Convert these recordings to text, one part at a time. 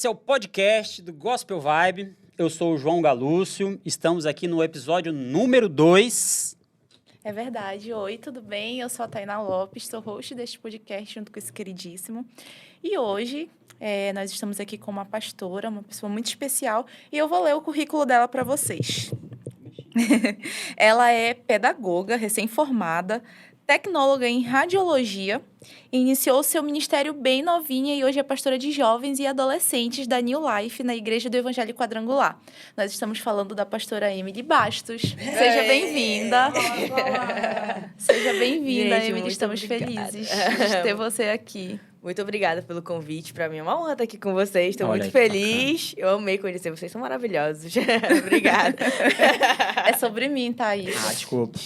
Esse é o podcast do Gospel Vibe. Eu sou o João Galúcio. Estamos aqui no episódio número 2. É verdade. Oi, tudo bem? Eu sou a Tainá Lopes, sou host deste podcast junto com esse queridíssimo. E hoje nós estamos aqui com uma pastora, uma pessoa muito especial, e eu vou ler o currículo dela para vocês. Ela é pedagoga, recém-formada, tecnóloga em radiologia, iniciou seu ministério bem novinha e hoje é pastora de jovens e adolescentes da New Life na Igreja do Evangelho Quadrangular. Nós estamos falando da pastora Emily Bastos. Seja bem-vinda. Seja bem-vinda, Gente, Emily. Estamos obrigada. felizes de ter você aqui. Muito obrigada pelo convite. Para mim é uma honra estar aqui com vocês. Estou Olha muito que feliz. Eu amei conhecer vocês. São maravilhosos. Obrigada. É sobre mim, Thaís. Desculpa.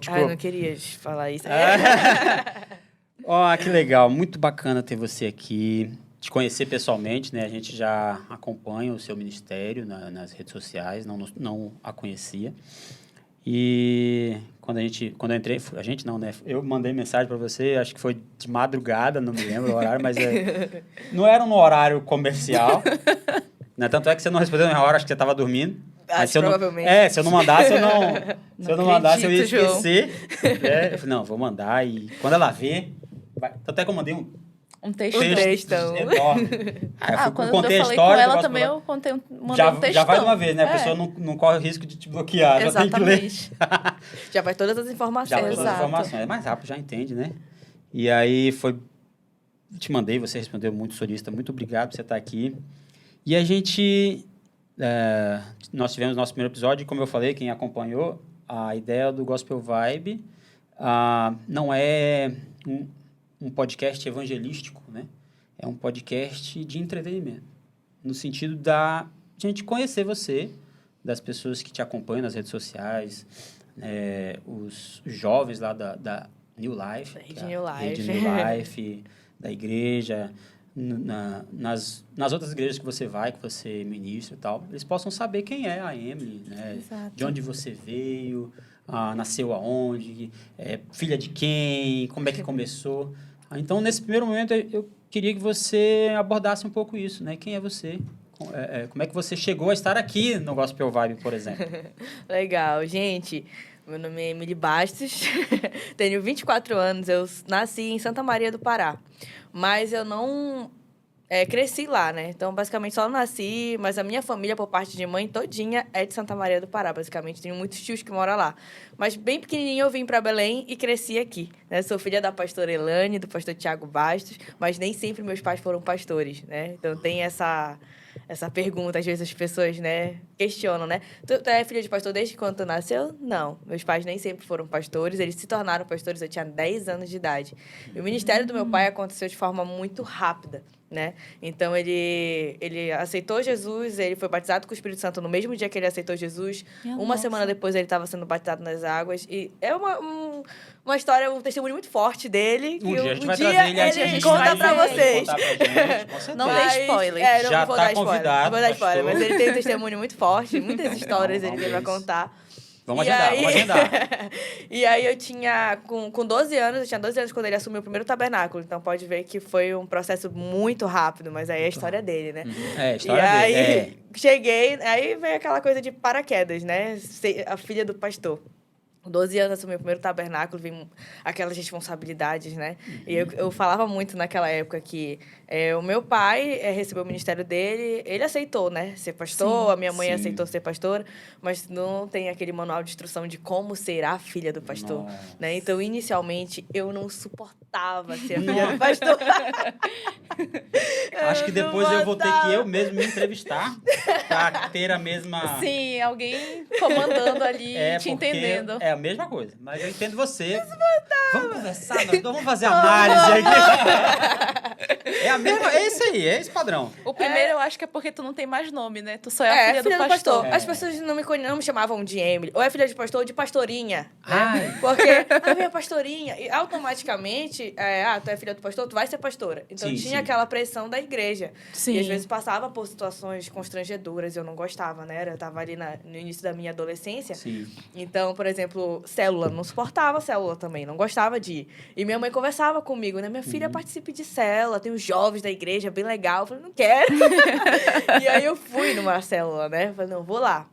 Ah, eu não queria falar isso. Ó, que legal. Muito bacana ter você aqui. Te conhecer pessoalmente, né? A gente já acompanha o seu ministério nas redes sociais. Não a conhecia. E quando eu entrei, eu mandei mensagem para você, acho que foi de madrugada, não me lembro o horário, mas não era no horário comercial, né? Tanto é que você não respondeu na hora, acho que você estava dormindo. Mas provavelmente. Se eu não mandasse, eu ia João. esquecer. Eu falei, não, vou mandar. E quando ela vê, tanto é que eu mandei um textão enorme. Aí eu Quando contei eu a falei história. com ela também, eu mandei um textão. Já vai de uma vez, né? A É. pessoa não corre o risco de te bloquear. Exatamente. Já tem que ler. Já vai todas as informações. Já vai todas as Exato. informações. É mais rápido, já entende, né? E aí te mandei, você respondeu muito solista. Muito obrigado por você estar aqui. E a gente... nós tivemos nosso primeiro episódio, e como eu falei, quem acompanhou, a ideia do Gospel Vibe não é um podcast evangelístico, né? É um podcast de entretenimento. No sentido da gente conhecer você, das pessoas que te acompanham nas redes sociais, os jovens lá da New Life, Da Rede que é a New Life. Rede New Life, da igreja, nas outras igrejas que você vai, que você ministra e tal, eles possam saber quem é a Emily, né? Exato. De onde você veio, nasceu aonde, filha de quem, como é que começou. Então, nesse primeiro momento, eu queria que você abordasse um pouco isso, né? Quem é você? Como é que você chegou a estar aqui no Gospel Vibe, por exemplo? Legal, gente. Meu nome é Emily Bastos, tenho 24 anos, eu nasci em Santa Maria do Pará, mas eu não cresci lá, né? Então, basicamente, só nasci, mas a minha família, por parte de mãe, todinha é de Santa Maria do Pará, basicamente. Tenho muitos tios que moram lá. Mas, bem pequenininho, eu vim para Belém e cresci aqui, né? Sou filha da pastora Elane, do pastor Tiago Bastos, mas nem sempre meus pais foram pastores, né? Então, tem essa pergunta, às vezes as pessoas, né, questionam, né? Tu é filha de pastor desde quando tu nasceu? Não. Meus pais nem sempre foram pastores, eles se tornaram pastores, eu tinha 10 anos de idade. E o ministério do meu pai aconteceu de forma muito rápida, né? Então, ele aceitou Jesus, ele foi batizado com o Espírito Santo no mesmo dia que ele aceitou Jesus. Uma semana depois, ele estava sendo batizado nas águas. E é uma história, um testemunho muito forte dele. Um que dia a gente um vai dia trazer ele aqui. ele conta pra vocês. Contar pra gente, com certeza. Não dê spoiler. Não Já vou tá dar spoiler. convidado, Não vou dar spoiler, pastor. mas ele tem um testemunho muito forte. Muitas histórias ele tem pra Vamos. contar. Vamos E agendar. E aí eu tinha, com 12 anos, eu tinha 12 anos quando ele assumiu o primeiro tabernáculo. Então pode ver que foi um processo muito rápido, mas aí é a história dele, né? A E história aí dele. cheguei, aí veio aquela coisa de paraquedas, né? Ser a filha do pastor. Com 12 anos, assumi o primeiro tabernáculo, vim aquelas responsabilidades, né? E eu falava muito naquela época que o meu pai recebeu o ministério dele, ele aceitou, né? Ser pastor, Sim, a minha mãe sim. aceitou ser pastora, mas não tem aquele manual de instrução de como ser a filha do pastor, Nossa. né? Então, inicialmente, eu não suportava ser a filha do pastor. Acho que depois eu vou ter que eu mesmo me entrevistar pra ter a mesma... Sim, alguém comandando ali, te porque entendendo. É a mesma coisa, mas eu entendo você. Vamos conversar, nós vamos fazer análise aqui. É isso aí, é esse padrão. O primeiro eu acho que é porque tu não tem mais nome, né? Tu só é a filha do pastor. As pessoas não me chamavam de Emily. Ou é filha de pastor ou de pastorinha. Né? Ai. Porque, minha pastorinha. E automaticamente, tu é filha do pastor, tu vai ser pastora. Então, Sim, tinha sim. aquela pressão da igreja. Sim. E às vezes passava por situações constrangedoras e eu não gostava, né? Eu tava ali no início da minha adolescência. Sim. Então, por exemplo, exemplo, célula. Não suportava célula também, não gostava de ir. E minha mãe conversava comigo, né? Minha filha participe de célula, tem os jovens da igreja, bem legal. Eu falei, não quero. E aí eu fui numa célula, né? Eu falei, não, vou lá.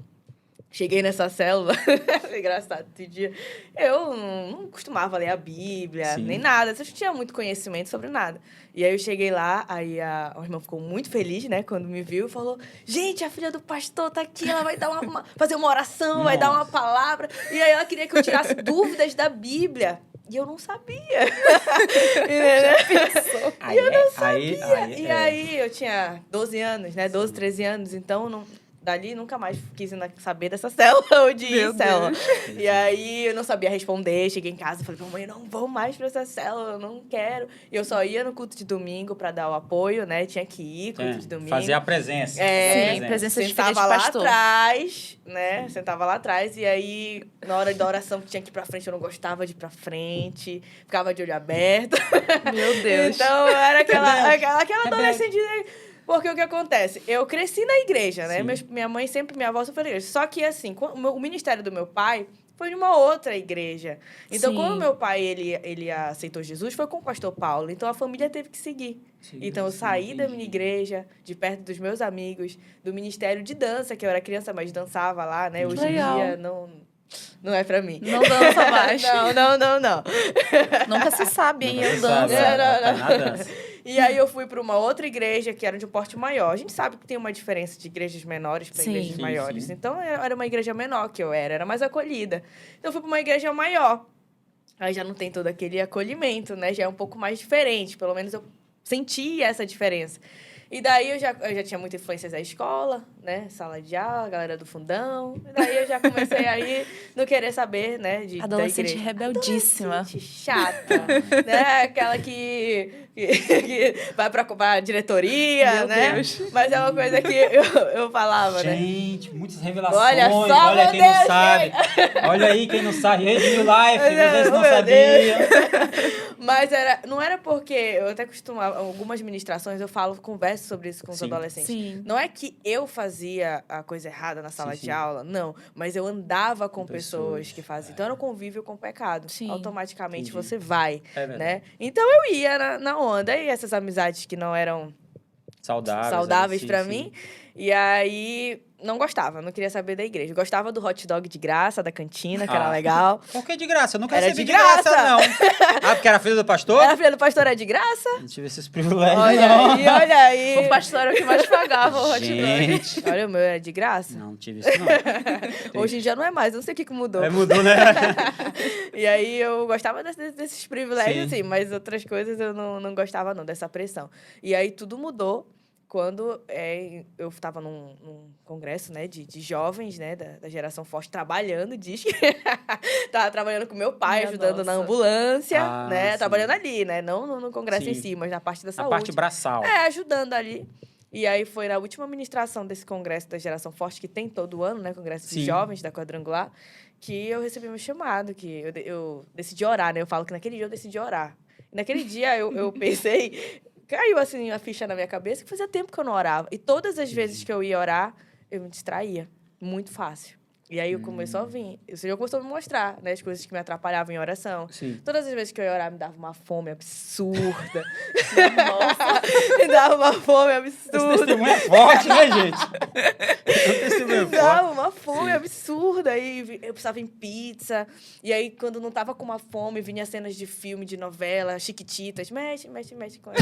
Cheguei nessa célula, engraçado, esse dia. Eu não costumava ler a Bíblia, nem nada. Eu não tinha muito conhecimento sobre nada. E aí eu cheguei lá, aí a irmã ficou muito feliz, né? Quando me viu, falou, gente, a filha do pastor tá aqui, ela vai dar fazer uma oração, vai dar uma palavra. E aí ela queria que eu tirasse dúvidas da Bíblia. E eu não sabia. Aí, eu não sabia. Aí, e aí eu tinha 12 anos, né? 12, 13 anos. Então, dali nunca mais quis saber dessa célula ou de ir célula. E aí eu não sabia responder. Cheguei em casa e falei, mamãe, eu não vou mais pra essa célula, eu não quero. E eu só ia no culto de domingo pra dar o apoio, né? Tinha que ir, culto de domingo. Fazer a presença. Sim, presença de filha de Sentava lá pastor. atrás, né? Sentava lá atrás. E aí, na hora da oração que tinha que ir pra frente, eu não gostava de ir pra frente. Ficava de olho aberto. Meu Deus. Então, eu era aquela adolescente... Porque o que acontece? Eu cresci na igreja, né? Minha mãe sempre, minha avó sempre foi na igreja. Só que, assim, o ministério do meu pai foi de uma outra igreja. Então, Sim. quando meu pai, ele aceitou Jesus, foi com o pastor Paulo. Então, a família teve que seguir. Então, eu saí da minha igreja, de perto dos meus amigos, do ministério de dança, que eu era criança, mas dançava lá, né? Hoje Legal. em dia, não é pra mim. Não dança mais. Não. Nunca se sabe, hein? Nunca Eu se danço. sabe, Não. tá na dança. E aí eu fui para uma outra igreja que era de um porte maior. A gente sabe que tem uma diferença de igrejas menores para Sim. igrejas Sim, maiores. sim. Então era uma igreja menor que eu era mais acolhida. Então eu fui para uma igreja maior. Aí já não tem todo aquele acolhimento, né? Já é um pouco mais diferente. Pelo menos eu senti essa diferença. E daí eu já tinha muita influência da escola, né? Sala de aula, galera do fundão. E daí eu já comecei aí não querer saber, né? Adolescente da igreja. rebeldíssima. Adolescente chata, né? Aquela que vai pra diretoria, Meu né? Deus. Mas é uma coisa que eu falava, né? Gente, muitas revelações. Olha só, olha meu quem Deus, não sabe. Olha aí quem não sabe. Rede New Life, vocês não Meu sabiam. Mas não era porque... Eu até costumava... Algumas ministrações eu converso sobre isso com os adolescentes. Sim. Não é que eu fazia a coisa errada na sala de aula, não. Mas eu andava com pessoas que faziam. Então, era o convívio com o pecado. Sim. Automaticamente, Entendi. você vai, É verdade. né? Então, eu ia na onda. E essas amizades que não eram saudáveis sim, pra sim. mim. E aí, não gostava. Não queria saber da igreja. Gostava do hot dog de graça, da cantina, que era legal. Por que de graça? Eu nunca Era recebi de de graça, graça. não. Ah, porque era filho do pastor? Era filha do pastor, é de graça? Não tive esses privilégios, Olha não. olha aí. O pastor era o que mais pagava o hot dog. Gente. Olha, o meu era de graça. Não tive isso, não. Hoje em dia não é mais, não sei o que mudou. É, mudou, né? E aí eu gostava desses privilégios, Sim. assim, mas outras coisas eu não gostava, não, dessa pressão. E aí tudo mudou quando eu estava num congresso, né, de jovens, né, da geração forte, trabalhando, diz que estava trabalhando com meu pai, Minha ajudando na nossa. ambulância, Ah, né, sim. trabalhando ali, né, não no congresso em Sim. si, mas na parte da A saúde. parte braçal. Ajudando ali. E aí foi na última ministração desse congresso da Geração Forte, que tem todo ano, né? Congresso de Sim. Jovens da Quadrangular, que eu recebi meu chamado, que eu decidi orar, né? Eu falo que naquele dia eu decidi orar. E naquele dia eu pensei, caiu assim a ficha na minha cabeça, que fazia tempo que eu não orava. E todas as vezes que eu ia orar, eu me distraía. Muito fácil. E aí começou a vir. O Senhor começou a me mostrar, né? As coisas que me atrapalhavam em oração. Sim. Todas as vezes que eu ia orar, me dava uma fome absurda. Nossa, me dava uma fome Esse absurda. testemunho é forte, né, gente? Esse testemunho é Me forte. dava uma fome absurda. E eu precisava em pizza. E aí, quando não tava com uma fome, vinha cenas de filme, de novela, chiquititas. Mexe com ela.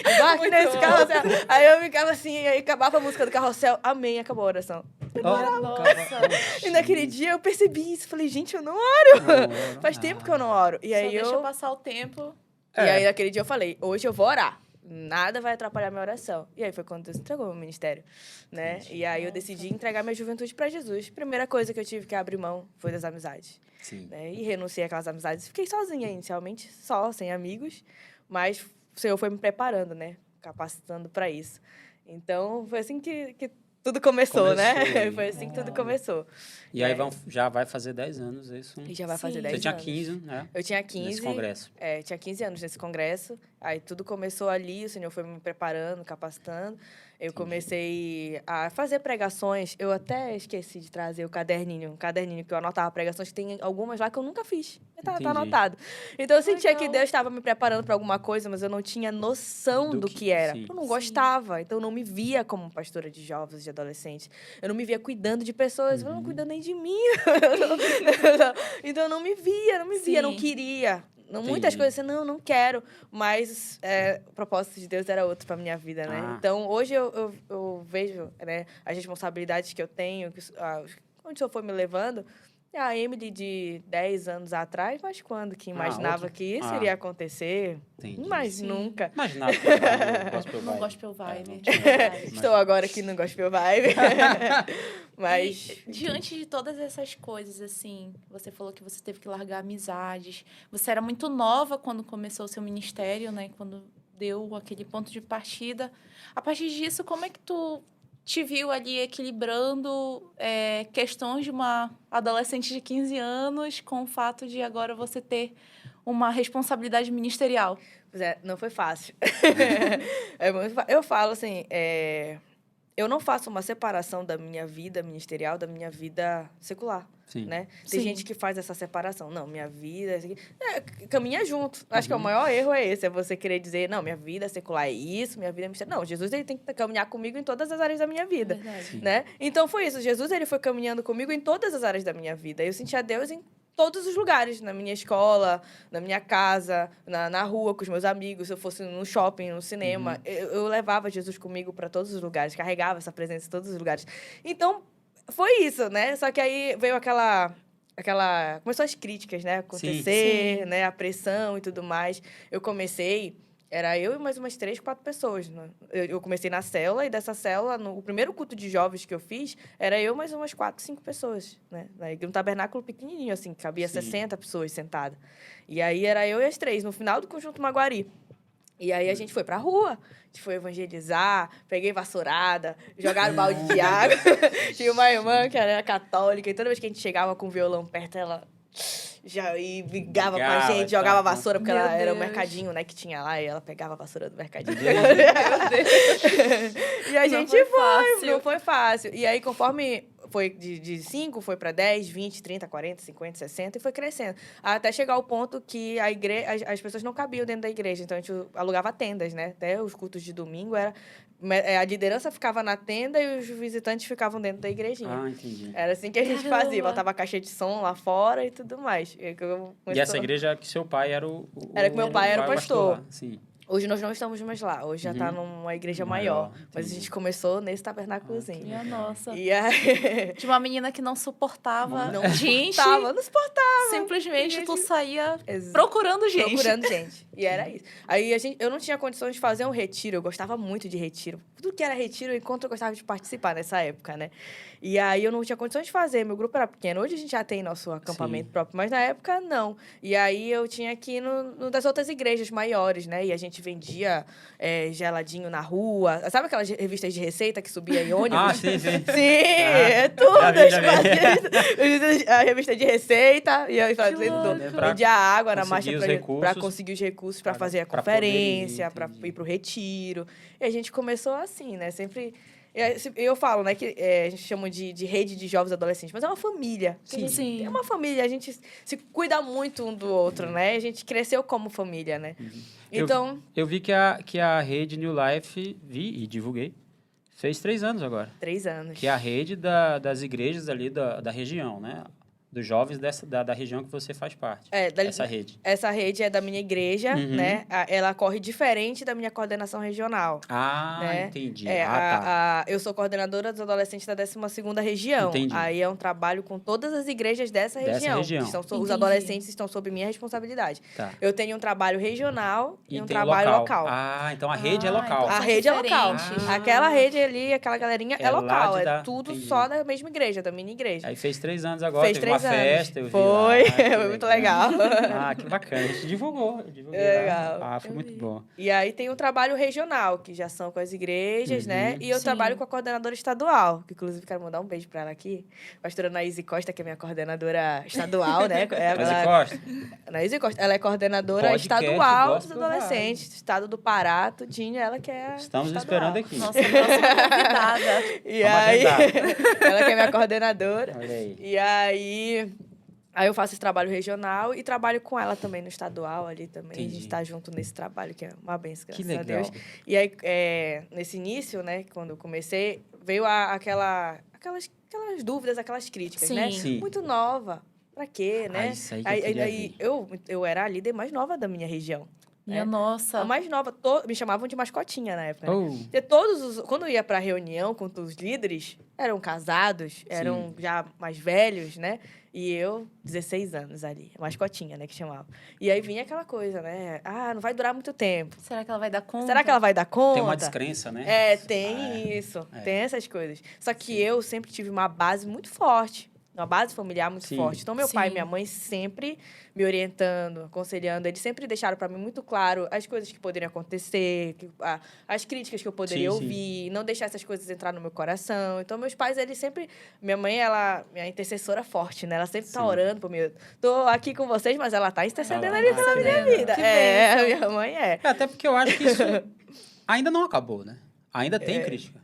Embarque nesse carrossel. Aí eu ficava assim, aí acabava a música do carrossel. Amém, acabou a oração. E naquele dia eu percebi isso. Falei, gente, eu não oro. Faz tempo que eu não oro. E Só aí deixa passar o tempo. E aí naquele dia eu falei, hoje eu vou orar. Nada vai atrapalhar minha oração. E aí foi quando Deus entregou meu ministério, né? E aí eu decidi entregar minha juventude para Jesus. Primeira coisa que eu tive que abrir mão foi das amizades. Sim. Né? E renunciei àquelas amizades. Fiquei sozinha inicialmente, só, sem amigos. Mas o Senhor foi me preparando, né? Capacitando para isso. Então, foi assim que tudo começou, né? Começou, Foi assim que tudo começou. E aí já vai fazer 10 anos isso. E já vai fazer Sim. 10 Você tinha anos. 15, né? Eu tinha 15. Nesse congresso. Tinha 15 anos nesse congresso. Aí tudo começou ali, o Senhor foi me preparando, capacitando. Eu comecei a fazer pregações. Eu até esqueci de trazer um caderninho que eu anotava pregações. Tem algumas lá que eu nunca fiz. Tá Entendi. anotado. Então, eu sentia Legal. que Deus estava me preparando para alguma coisa, mas eu não tinha noção do que era. sim. Eu não Sim. gostava. Então, eu não me via como pastora de jovens, de adolescentes. Eu não me via cuidando de pessoas. Eu não cuidando nem de mim. Então, eu não me via, não Sim. queria. Muitas Entendi. coisas assim, não quero. Mas o propósito de Deus era outro para minha vida, né? Ah. Então, hoje eu vejo, né, as responsabilidades que eu tenho, onde o Senhor foi me levando. A Emily de 10 anos atrás, mas quando que imaginava outro- que isso ah. iria acontecer? Entendi. Mas Sim. nunca. Imaginava que eu gospel Não vibe. gospel vibe. não é verdade. Estou agora aqui no Gospel Vibe. Mas... E, diante de todas essas coisas, assim, você falou que você teve que largar amizades. Você era muito nova quando começou o seu ministério, né? Quando deu aquele ponto de partida. A partir disso, como é que tu te viu ali equilibrando questões de uma adolescente de 15 anos com o fato de agora você ter uma responsabilidade ministerial? Pois é, não foi fácil. Eu falo assim, eu não faço uma separação da minha vida ministerial da minha vida secular. Sim. Né? Tem Sim. gente que faz essa separação. Não, minha vida... isso aqui. Caminha junto. Acho que o maior erro é esse. É você querer dizer, não, minha vida secular é isso, minha vida é ministerial. Não, Jesus ele tem que caminhar comigo em todas as áreas da minha vida. Verdade. Sim. Né? Então, foi isso. Jesus ele foi caminhando comigo em todas as áreas da minha vida. Eu sentia Deus em todos os lugares. Na minha escola, na minha casa, na rua, com os meus amigos. Se eu fosse no shopping, no cinema. Eu levava Jesus comigo para todos os lugares. Carregava essa presença em todos os lugares. Então, foi isso, né? Só que aí veio aquela... Começou as críticas, né? Acontecer, Sim. né? A pressão e tudo mais. Eu comecei... Era eu e mais umas 3, 4 pessoas. Né? Eu comecei na célula, e dessa célula, o primeiro culto de jovens que eu fiz, era eu mais umas 4, 5 pessoas. Né? Um tabernáculo pequenininho, assim, cabia Sim. 60 pessoas sentadas. E aí era eu e as 3, no final do Conjunto Maguari. E aí a gente foi pra rua, a gente foi evangelizar, peguei vassourada, jogaram balde de água. Tinha uma irmã que era católica, e toda vez que a gente chegava com o violão perto, ela já brigava com a gente, jogava vassoura, porque Meu ela era o Deus. mercadinho, né, que tinha lá, e ela pegava a vassoura do mercadinho. Meu Deus. E a Não gente foi foi, fácil. não foi fácil. E aí, conforme foi de 5, foi para 10, 20, 30, 40, 50, 60, e foi crescendo. Até chegar ao ponto que as pessoas não cabiam dentro da igreja. Então, a gente alugava tendas, né? Até os cultos de domingo, a liderança ficava na tenda e os visitantes ficavam dentro da igrejinha. Ah, entendi. Era assim que a gente Caramba. fazia. Botava a caixa de som lá fora e tudo mais. E essa igreja que seu pai era o Era que meu pai era o pastor. lá. Sim. Hoje nós não estamos mais lá. Hoje já está numa igreja maior. Mas a entendi. gente começou nesse tabernáculozinho. Minha nossa. E aí... Tinha uma menina que não suportava Não gente. não suportava. Simplesmente Gente. tu saía Ex- procurando gente. Procurando gente. E era isso. Aí eu não tinha condições de fazer um retiro. Eu gostava muito de retiro. Tudo que era retiro, enquanto eu gostava de participar nessa época, né? E aí eu não tinha condições de fazer. Meu grupo era pequeno. Hoje a gente já tem nosso acampamento Sim. próprio, mas na época não. E aí eu tinha que ir no das outras igrejas maiores, né? E a gente vendia geladinho na rua. Sabe aquelas revistas de receita que subia em ônibus? Ah, sim, sim. Sim, é tudo. já vi. A revista de receita, e eu fazendo louco. Pra vendia água na marcha conseguir os recursos. para conseguir os recursos para fazer a pra poder ir, conferência, para entendi. ir para o retiro. E a gente começou assim, né? Sempre. Eu falo, né, que a gente chama de rede de jovens adolescentes, mas é uma família. Sim. Sim. É uma família, a gente se cuida muito um do outro, né? A gente cresceu como família, né? Então, Eu vi que a rede New Life, vi e divulguei, fez 3 anos agora. 3 anos. Que é a rede das igrejas ali da região, né? Dos jovens da região que você faz parte. Essa rede. Essa rede é da minha igreja, né? Ela corre diferente da minha coordenação regional. Ah, né? entendi. Tá. Eu sou coordenadora dos adolescentes da 12ª região. Entendi. Aí é um trabalho com todas as igrejas dessa região. Que os Entendi. adolescentes estão sob minha responsabilidade. Tá. Eu tenho um trabalho regional e um tem o trabalho local. Ah, então a rede é Ah, local. então A são rede é local. diferentes. Aquela rede ali, aquela galerinha é É lá local. de É da- tudo entendi. só da mesma igreja, da minha igreja. Aí fez 3 anos agora, Fez teve uma 16 a anos. festa, eu vi Foi, lá. Que foi muito legal. Ah, que bacana. A gente divulgou. Legal. Lá. Ah, foi Eu muito vi. bom. E aí tem o trabalho regional, que já são com as igrejas, né? E eu Sim. trabalho com a coordenadora estadual, que inclusive quero mandar um beijo pra ela aqui. Pastora Anaíse Costa, que é minha coordenadora estadual, né? Mas e Costa? Anaíse Costa, ela é coordenadora Podcast estadual dos Gospel adolescentes, do estado do Pará, tudinho, ela que é Estamos estadual. esperando aqui. Nossa, próxima convidada. E Vamos aí, agendar. ela que é minha coordenadora. Olha aí. E aí eu faço esse trabalho regional e trabalho com ela também no estadual ali também. A Entendi. gente tá junto nesse trabalho, que é uma benção, Que graças a legal. Deus. E aí, nesse início, né, quando eu comecei, veio aquelas dúvidas, aquelas críticas, né? Sim. Muito nova. Pra quê, né? Isso aí que eu queria ver. Eu era a líder mais nova da minha região. Minha É. nossa. A mais nova, me chamavam de mascotinha na época. Né? Oh, Porque quando eu ia pra reunião com os líderes, eram casados, eram já mais velhos, né? E eu, 16 anos ali, mascotinha, né, que chamava. E aí vinha aquela coisa, né? Ah, não vai durar muito tempo. Será que ela vai dar conta? Será que ela vai dar conta? tem uma descrença, né? Tem Ah, isso. É. Tem essas coisas. Só que eu sempre tive uma base muito forte. Uma base familiar muito Sim. forte. Então, meu pai e Sim. minha mãe sempre me orientando, aconselhando. Eles sempre deixaram para mim muito claro as coisas que poderiam acontecer, as críticas que eu poderia Sim, sim. ouvir, não deixar essas coisas entrar no meu coração. Então, meus pais, eles sempre... Minha mãe, ela... Minha intercessora forte, né? Ela sempre tá Sim. orando por mim. Eu tô aqui com vocês, mas ela tá intercedendo Ela ali tá pela minha intercedendo. vida. Que É, bênção. minha mãe é. Até porque eu acho que isso ainda não acabou, né? Ainda tem crítica.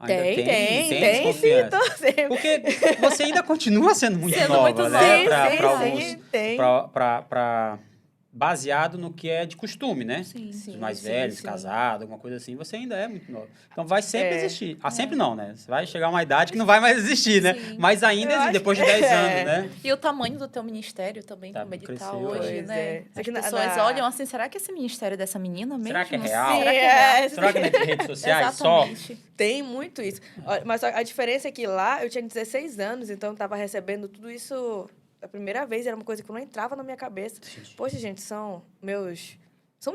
Ainda Tem, sim, desconfiança. tô sempre. Porque você ainda continua sendo muito Sendo nova, muito né? nova. Pra Sim, alguns, sim, tem. baseado no que é de costume, né? Sim. Os mais sim, velhos, sim. casados, alguma coisa assim, você ainda é muito nova. Então vai sempre É. existir. Ah, sempre não, né? Você vai chegar a uma idade que não vai mais existir, né? Sim. Mas ainda Eu existe, acho depois de que 10 é. anos, né? E o tamanho do teu ministério também, Tá, como ele tá cresceu, hoje, pois né? é. Só As que pessoas olham assim, será que esse ministério é dessa menina mesmo? Será que é real? Será que é real? Será que não é de redes sociais só? Exatamente. Tem muito isso. Olha, mas a diferença é que lá eu tinha 16 anos, então eu tava recebendo tudo isso a primeira vez, era uma coisa que não entrava na minha cabeça. Poxa, gente, são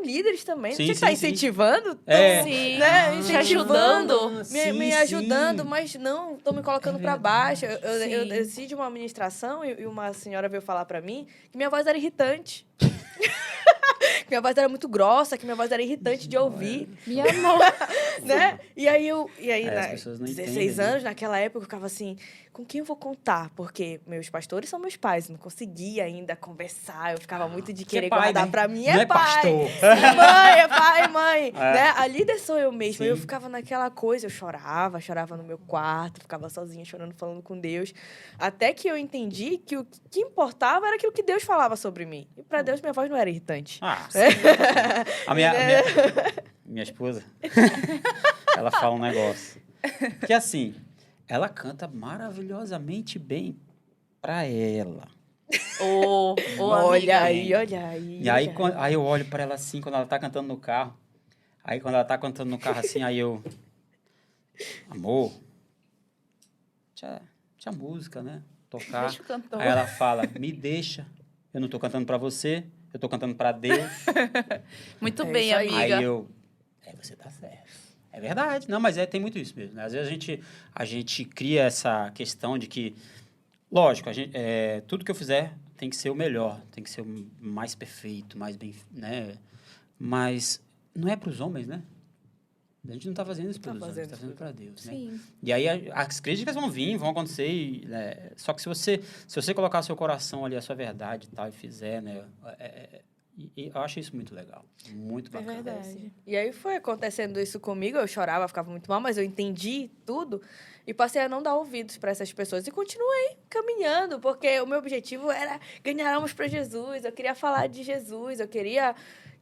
líderes também. Sim, Não tinha que estar sim, sim. incentivando? É. Sim. Né? Te Incentivando, ajudando. me ajudando, mas não, estão me colocando para baixo. Eu Sim. desci de uma administração e uma senhora veio falar para mim que minha voz era irritante. Que minha voz era muito grossa, que minha voz era irritante de ouvir. Minha nossa. Né? E aí, as pessoas não 16 entendem, né? anos, naquela época, eu ficava assim, com quem eu vou contar? Porque meus pastores são meus pais, não conseguia ainda conversar, eu ficava muito de Você querer é pai, guardar né? pra mim, Não é pai. pastor. É mãe, é pai, mãe. É. Né? A líder sou eu mesma. Sim. Eu ficava naquela coisa, eu chorava no meu quarto, ficava sozinha chorando, falando com Deus. Até que eu entendi que o que importava era aquilo que Deus falava sobre mim. E pra Deus, minha voz não era irritante. Ah, sim. A minha esposa, ela fala um negócio. Que assim, ela canta maravilhosamente bem pra ela. Olha amiga. aí, olha aí. E aí, olha aí eu olho pra ela assim, quando ela tá cantando no carro. Aí quando ela tá cantando no carro assim, aí eu... Amor, tinha música, né? Tocar. Deixa o cantor. Aí ela fala, me deixa. Eu não tô cantando pra você, eu tô cantando pra Deus. Muito É bem, isso aí. amiga. Aí eu... você tá certo. É verdade. Não, mas tem muito isso mesmo, né? Às vezes a gente cria essa questão de que... Lógico, tudo que eu fizer tem que ser o melhor, tem que ser o mais perfeito, mais bem... né? Mas não é para os homens, né? A gente não está fazendo isso para os homens, está fazendo para Deus, né? Sim. E aí as críticas vão vir, vão acontecer, né? Só que se você colocar seu coração ali, a sua verdade e tal, e fizer, né? E eu acho isso muito legal, muito É bacana. verdade. E aí foi acontecendo isso comigo, eu chorava, ficava muito mal, mas eu entendi tudo e passei a não dar ouvidos para essas pessoas e continuei caminhando, porque o meu objetivo era ganhar almas para Jesus, eu queria falar de Jesus, eu queria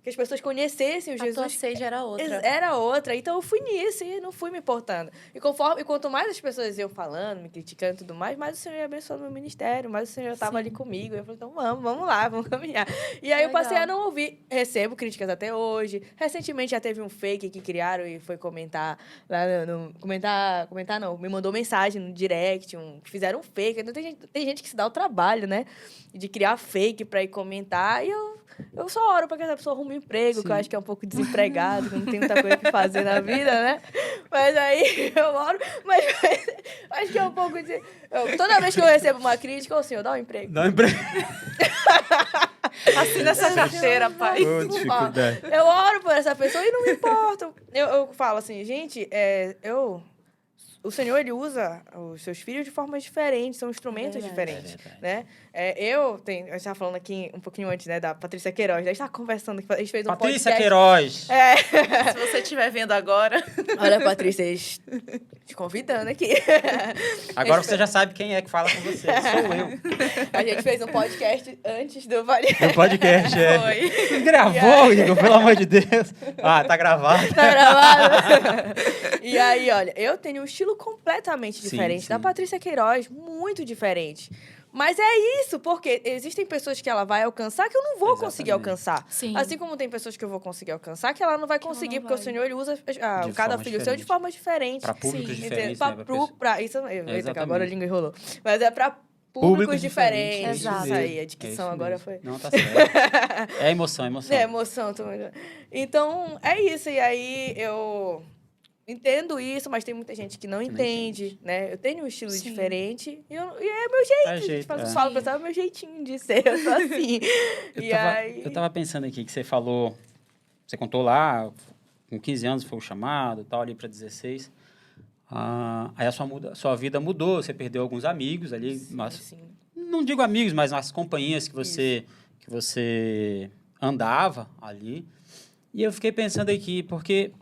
que as pessoas conhecessem o A tua Jesus. sede era outra. Era outra, então eu fui nisso e não fui me importando. E quanto mais as pessoas iam falando, me criticando e tudo mais o Senhor ia abençoando meu ministério, mais o Senhor estava ali comigo. Eu falei, então vamos lá, vamos caminhar. E aí eu passei a não ouvir. Recebo críticas até hoje. Recentemente já teve um fake que criaram e foi comentar lá comentar não, me mandou mensagem no direct, fizeram um fake. Então tem gente que se dá o trabalho, né, de criar fake para ir comentar. E eu Eu só oro para que essa pessoa arrume um emprego, que eu acho que é um pouco desempregado, que não tem muita coisa que fazer na vida, né? Mas aí eu oro, mas acho que é um pouco de... toda vez que eu recebo uma crítica, Senhor, dá um emprego. Dá um emprego. Assina essa carteira, pai. Ô, dificuldade. Eu oro por essa pessoa e não me importo. Eu falo assim, gente, o Senhor, ele usa os seus filhos de formas diferentes, são instrumentos diferentes, né? A gente estava falando aqui um pouquinho antes, né, da Patrícia Queiroz, a gente estava conversando, a gente fez um Patrícia podcast. Queiroz. Se você estiver vendo agora... Olha, Patrícia, te convidando aqui. Agora você já sabe quem é que fala com você. Sou eu. A gente fez um podcast antes do podcast. O podcast Foi. Gravou, Igor, pelo amor de Deus. Ah, tá gravado. Tá gravado? E aí, olha, eu tenho um estilo completamente diferente Sim, da sim. Patrícia Queiroz, muito diferente. Mas é isso, porque existem pessoas que ela vai alcançar que eu não vou conseguir Exatamente. alcançar. Sim. Assim como tem pessoas que eu vou conseguir alcançar que ela não vai Que ela conseguir, não porque o vai. Senhor ele usa De cada forma filho seu de diferente. forma diferente. Para públicos Sim. diferentes, Pra, né? Pra pro, pessoas- pra, isso, eita, que Exatamente. agora a língua enrolou. Mas é pra públicos diferentes. Exato. Isso aí, a É dicção isso agora mesmo. foi... Não, tá certo. É emoção, emoção. É emoção também. Então, é isso. E aí, eu entendo isso, mas tem muita gente que não entende, né? Eu tenho um estilo Sim. diferente e é meu jeito. É gente jeito, fala, é. falo pra você, é o meu jeitinho de ser. Eu sou assim. Eu tava pensando aqui que você falou, você contou lá, com 15 anos foi o chamado, tal, ali para 16. Aí a sua vida mudou, você perdeu alguns amigos ali, mas Sim. não digo amigos, mas as companhias que você andava ali. E eu fiquei pensando aqui, porque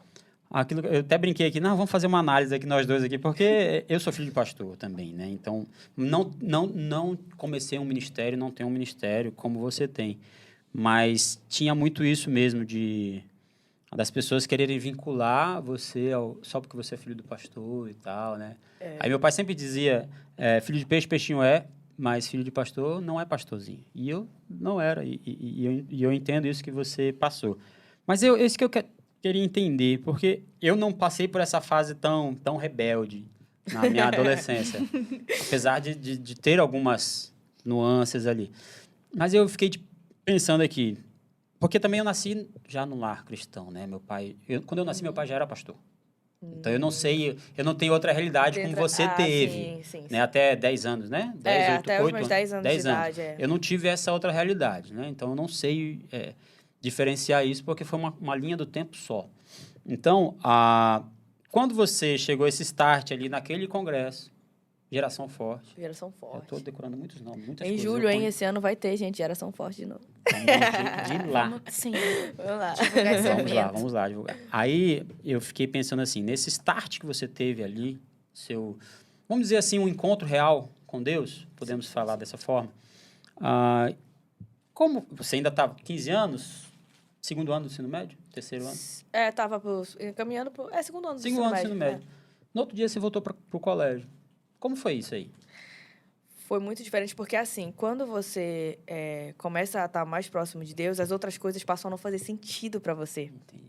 eu até brinquei aqui, não, vamos fazer uma análise aqui nós dois aqui, porque eu sou filho de pastor também, né? Então, não comecei um ministério, não tenho um ministério como você tem, mas tinha muito isso mesmo das pessoas quererem vincular você só porque você é filho do pastor e tal, né? Aí meu pai sempre dizia, filho de peixe, peixinho é, mas filho de pastor não é pastorzinho. E eu não era, e eu entendo isso que você passou. Mas isso que eu queria entender, porque eu não passei por essa fase tão rebelde na minha adolescência, apesar de ter algumas nuances ali. Mas eu fiquei pensando aqui, porque também eu nasci já no lar cristão, né? Meu pai, quando eu nasci, meu pai já era pastor. Então, eu não sei, eu não tenho outra realidade como você teve, sim. né? Até 10 anos, né? 10, 8, até os 8 meus 10 anos de idade, Eu não tive essa outra realidade, né? Então, eu não sei diferenciar isso, porque foi uma linha do tempo só. Então, quando você chegou a esse start ali naquele congresso, Geração Forte. Geração Eu Forte. estou decorando muitos nomes, muitas Em coisas. julho, hein? Esse ano vai ter, gente, Geração Forte de novo. De lá. Sim. Vamos lá. Divulgar esse evento. Vamos lá divulgar. Aí eu fiquei pensando assim, nesse start que você teve ali, vamos dizer assim, um encontro real com Deus, podemos falar dessa forma. Como você ainda estava 15 anos, segundo ano do ensino médio, terceiro ano? Tava caminhando pro... segundo ano do Segundo ano do ensino médio. No outro dia você voltou para o colégio. Como foi isso aí? Foi muito diferente, porque assim, quando você começa a estar mais próximo de Deus, as outras coisas passam a não fazer sentido para você. Entendi.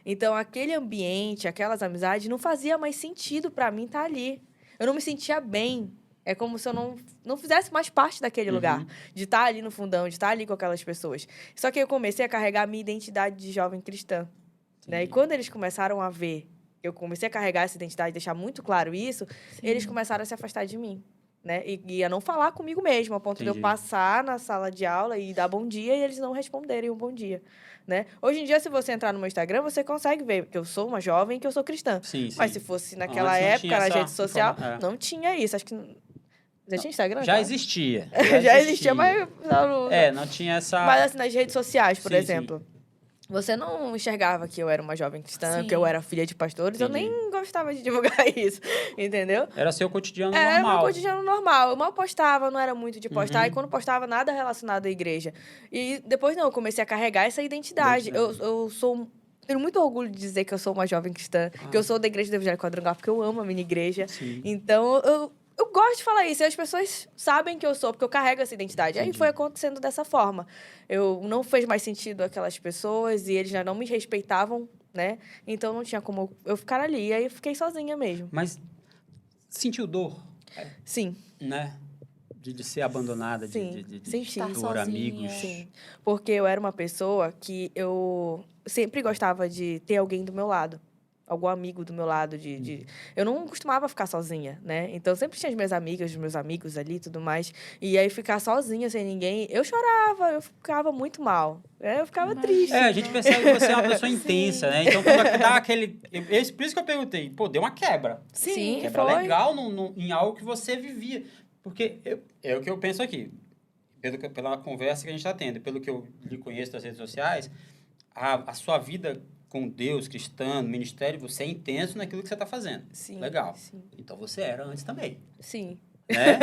Então, aquele ambiente, aquelas amizades, não fazia mais sentido para mim estar ali. Eu não me sentia bem. É como se eu não fizesse mais parte daquele lugar. De estar ali no fundão, de estar ali com aquelas pessoas. Só que eu comecei a carregar a minha identidade de jovem cristã. Né? E quando eles começaram a ver, eu comecei a carregar essa identidade, deixar muito claro isso, eles começaram a se afastar de mim. Né? E a não falar comigo mesmo, a ponto de eu passar na sala de aula e dar bom dia e eles não responderem um bom dia. Né? Hoje em dia, se você entrar no meu Instagram, você consegue ver que eu sou uma jovem, que eu sou cristã. Sim. Mas se fosse naquela Antes não época, tinha nas essa redes sociais, informa- não tinha isso. Acho que... Já tinha Instagram? Já cara? existia. Já existia, mas... Não tinha essa... Mas assim, nas redes sociais, por Sim, exemplo... Você não enxergava que eu era uma jovem cristã, Sim. que eu era filha de pastores. Entendi. Eu nem gostava de divulgar isso, entendeu? Era seu cotidiano Era normal. meu cotidiano normal. Eu mal postava, não era muito de postar. Uhum. E quando postava, nada relacionado à igreja. E depois, não, eu comecei a carregar essa identidade. Eu tenho muito orgulho de dizer que eu sou uma jovem cristã, que eu sou da Igreja do Evangelho Quadrangular, porque eu amo a minha igreja. Sim. Então, eu gosto de falar isso. E as pessoas sabem que eu sou, porque eu carrego essa identidade. Aí foi acontecendo dessa forma. Eu não fez mais sentido aquelas pessoas e eles já não me respeitavam, né? Então, não tinha como eu ficar ali. Aí eu fiquei sozinha mesmo. Mas sentiu dor, Sim. né? de ser abandonada, Sim, de senti. Estar por sozinha. amigos. Sim, porque eu era uma pessoa que eu sempre gostava de ter alguém do meu lado. Algum amigo do meu lado. Eu não costumava ficar sozinha, né? Então, sempre tinha as minhas amigas, os meus amigos ali e tudo mais. E aí, ficar sozinha, sem ninguém, eu chorava, eu ficava muito mal. Eu ficava triste. A gente percebe que você é uma pessoa intensa, né? Então, quando dá aquele... Por isso que eu perguntei, pô, deu uma quebra. Sim, Quebra foi. legal em algo que você vivia. Porque é o que eu penso aqui. Pela conversa que a gente está tendo, pelo que eu lhe conheço das redes sociais, a sua vida com Deus, cristã, ministério, você é intenso naquilo que você está fazendo. Sim, Legal. sim. Então, você era antes também. Sim. Né?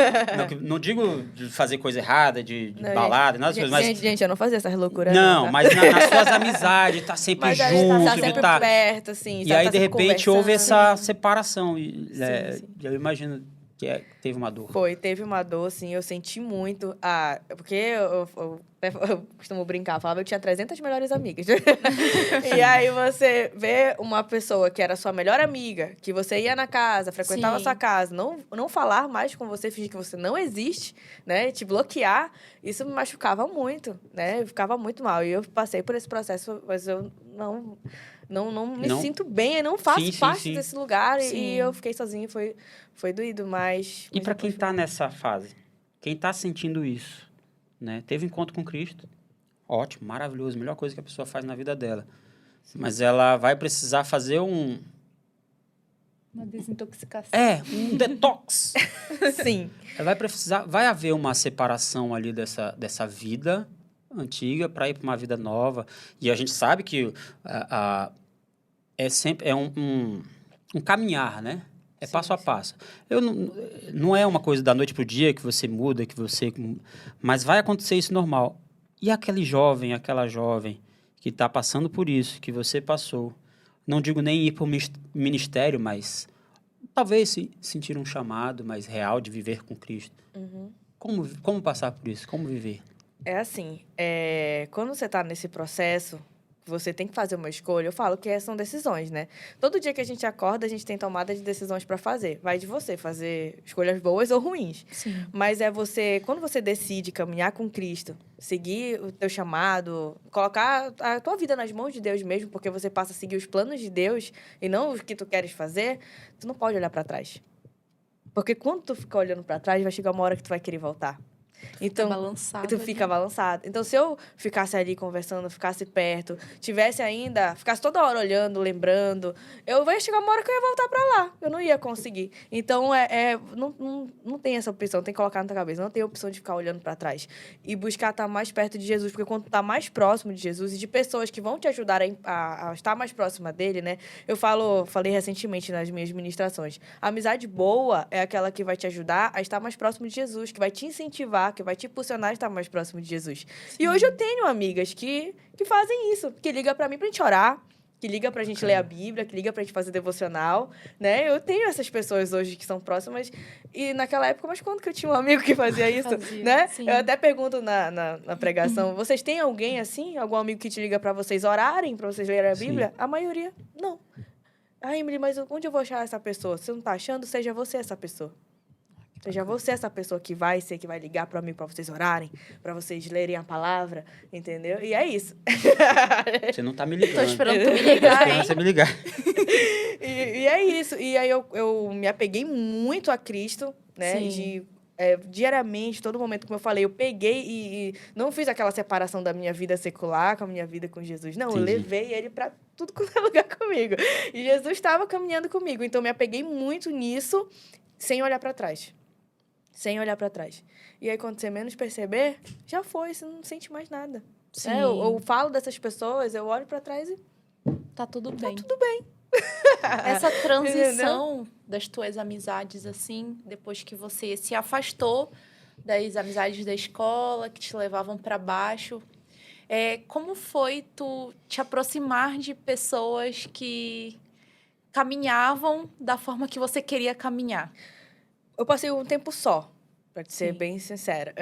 Não digo de fazer coisa errada, de balada, nada disso, mas... Gente, eu não fazia essas loucuras. Não, tá? mas nas suas amizades, tá sempre Mas junto, tá de sempre tá... perto, assim. E aí, tá de sempre repente, houve conversando. essa separação. E, Sim. eu imagino que teve uma dor. Teve uma dor, assim, eu senti muito. Porque eu costumo brincar, falava que eu tinha 300 melhores amigas. E aí você vê uma pessoa que era sua melhor amiga, que você ia na casa, frequentava a sua casa, não falar mais com você, fingir que você não existe, né? Te bloquear, isso me machucava muito, né? Eu ficava muito mal. E eu passei por esse processo, mas eu não me sinto bem, eu não faço parte desse lugar. E eu fiquei sozinha, foi doído, mas... E para quem está nessa fase, quem está sentindo isso, né? Teve encontro com Cristo, ótimo, maravilhoso, melhor coisa que a pessoa faz na vida dela. Sim. Mas ela vai precisar fazer uma desintoxicação. Um detox. Sim. Ela vai haver uma separação ali dessa vida antiga para ir para uma vida nova. E a gente sabe que é sempre um caminhar, né? É passo a passo. Não é uma coisa da noite para o dia que você muda, mas vai acontecer isso normal. E aquele jovem, aquela jovem que está passando por isso, que você passou, não digo nem ir para o ministério, mas talvez sentir um chamado mais real de viver com Cristo. Uhum. Como passar por isso? Como viver? É assim, quando você está nesse processo, você tem que fazer uma escolha, eu falo que são decisões, né? Todo dia que a gente acorda, a gente tem tomada de decisões para fazer. Vai de você fazer escolhas boas ou ruins. Sim. Mas quando você decide caminhar com Cristo, seguir o teu chamado, colocar a tua vida nas mãos de Deus mesmo, porque você passa a seguir os planos de Deus e não os que tu queres fazer, tu não pode olhar para trás. Porque quando tu fica olhando para trás, vai chegar uma hora que tu vai querer voltar. Então, tu fica balançado. Então, se eu ficasse ali conversando, ficasse perto, ficasse toda hora olhando, lembrando, eu ia chegar uma hora que eu ia voltar pra lá. Eu não ia conseguir. Então, não tem essa opção, tem que colocar na tua cabeça. Não tem opção de ficar olhando pra trás. E buscar estar mais perto de Jesus, porque quando tu tá mais próximo de Jesus e de pessoas que vão te ajudar a estar mais próxima dele, né? Eu falei recentemente nas minhas ministrações. A amizade boa é aquela que vai te ajudar a estar mais próximo de Jesus, que vai te incentivar, que vai te impulsionar a estar mais próximo de Jesus. Sim. E hoje eu tenho amigas que fazem isso, que ligam pra mim pra gente orar, que liga pra gente ler a Bíblia, que liga pra gente fazer devocional, né? Eu tenho essas pessoas hoje que são próximas. E naquela época, mas quando que eu tinha um amigo que fazia isso, né? Sim. Eu até pergunto na pregação, vocês têm alguém assim? Algum amigo que te liga pra vocês orarem, pra vocês lerem a Bíblia? Sim. A maioria, não. Ah, Emily, mas onde eu vou achar essa pessoa? Se você não tá achando, seja você essa pessoa. Seja você essa pessoa que vai ligar para mim, para vocês orarem, para vocês lerem a palavra, entendeu? E é isso. Você não tá me ligando. Tô esperando tu me ligar, hein? Você me ligar. E é isso. E aí eu me apeguei muito a Cristo, né? Sim. Diariamente, todo momento, como eu falei, eu peguei e não fiz aquela separação da minha vida secular com a minha vida com Jesus. Não, eu levei ele para tudo quanto é lugar comigo. E Jesus estava caminhando comigo. Então, eu me apeguei muito nisso, sem olhar para trás. Sem olhar para trás. E aí, quando você menos perceber, já foi, você não sente mais nada. Sim. Eu falo dessas pessoas, eu olho para trás e... Tá tudo bem. Tá tudo bem. Essa transição das tuas amizades, assim, depois que você se afastou das amizades da escola, que te levavam para baixo, como foi tu te aproximar de pessoas que caminhavam da forma que você queria caminhar? Eu passei um tempo só, pra te ser bem sincera.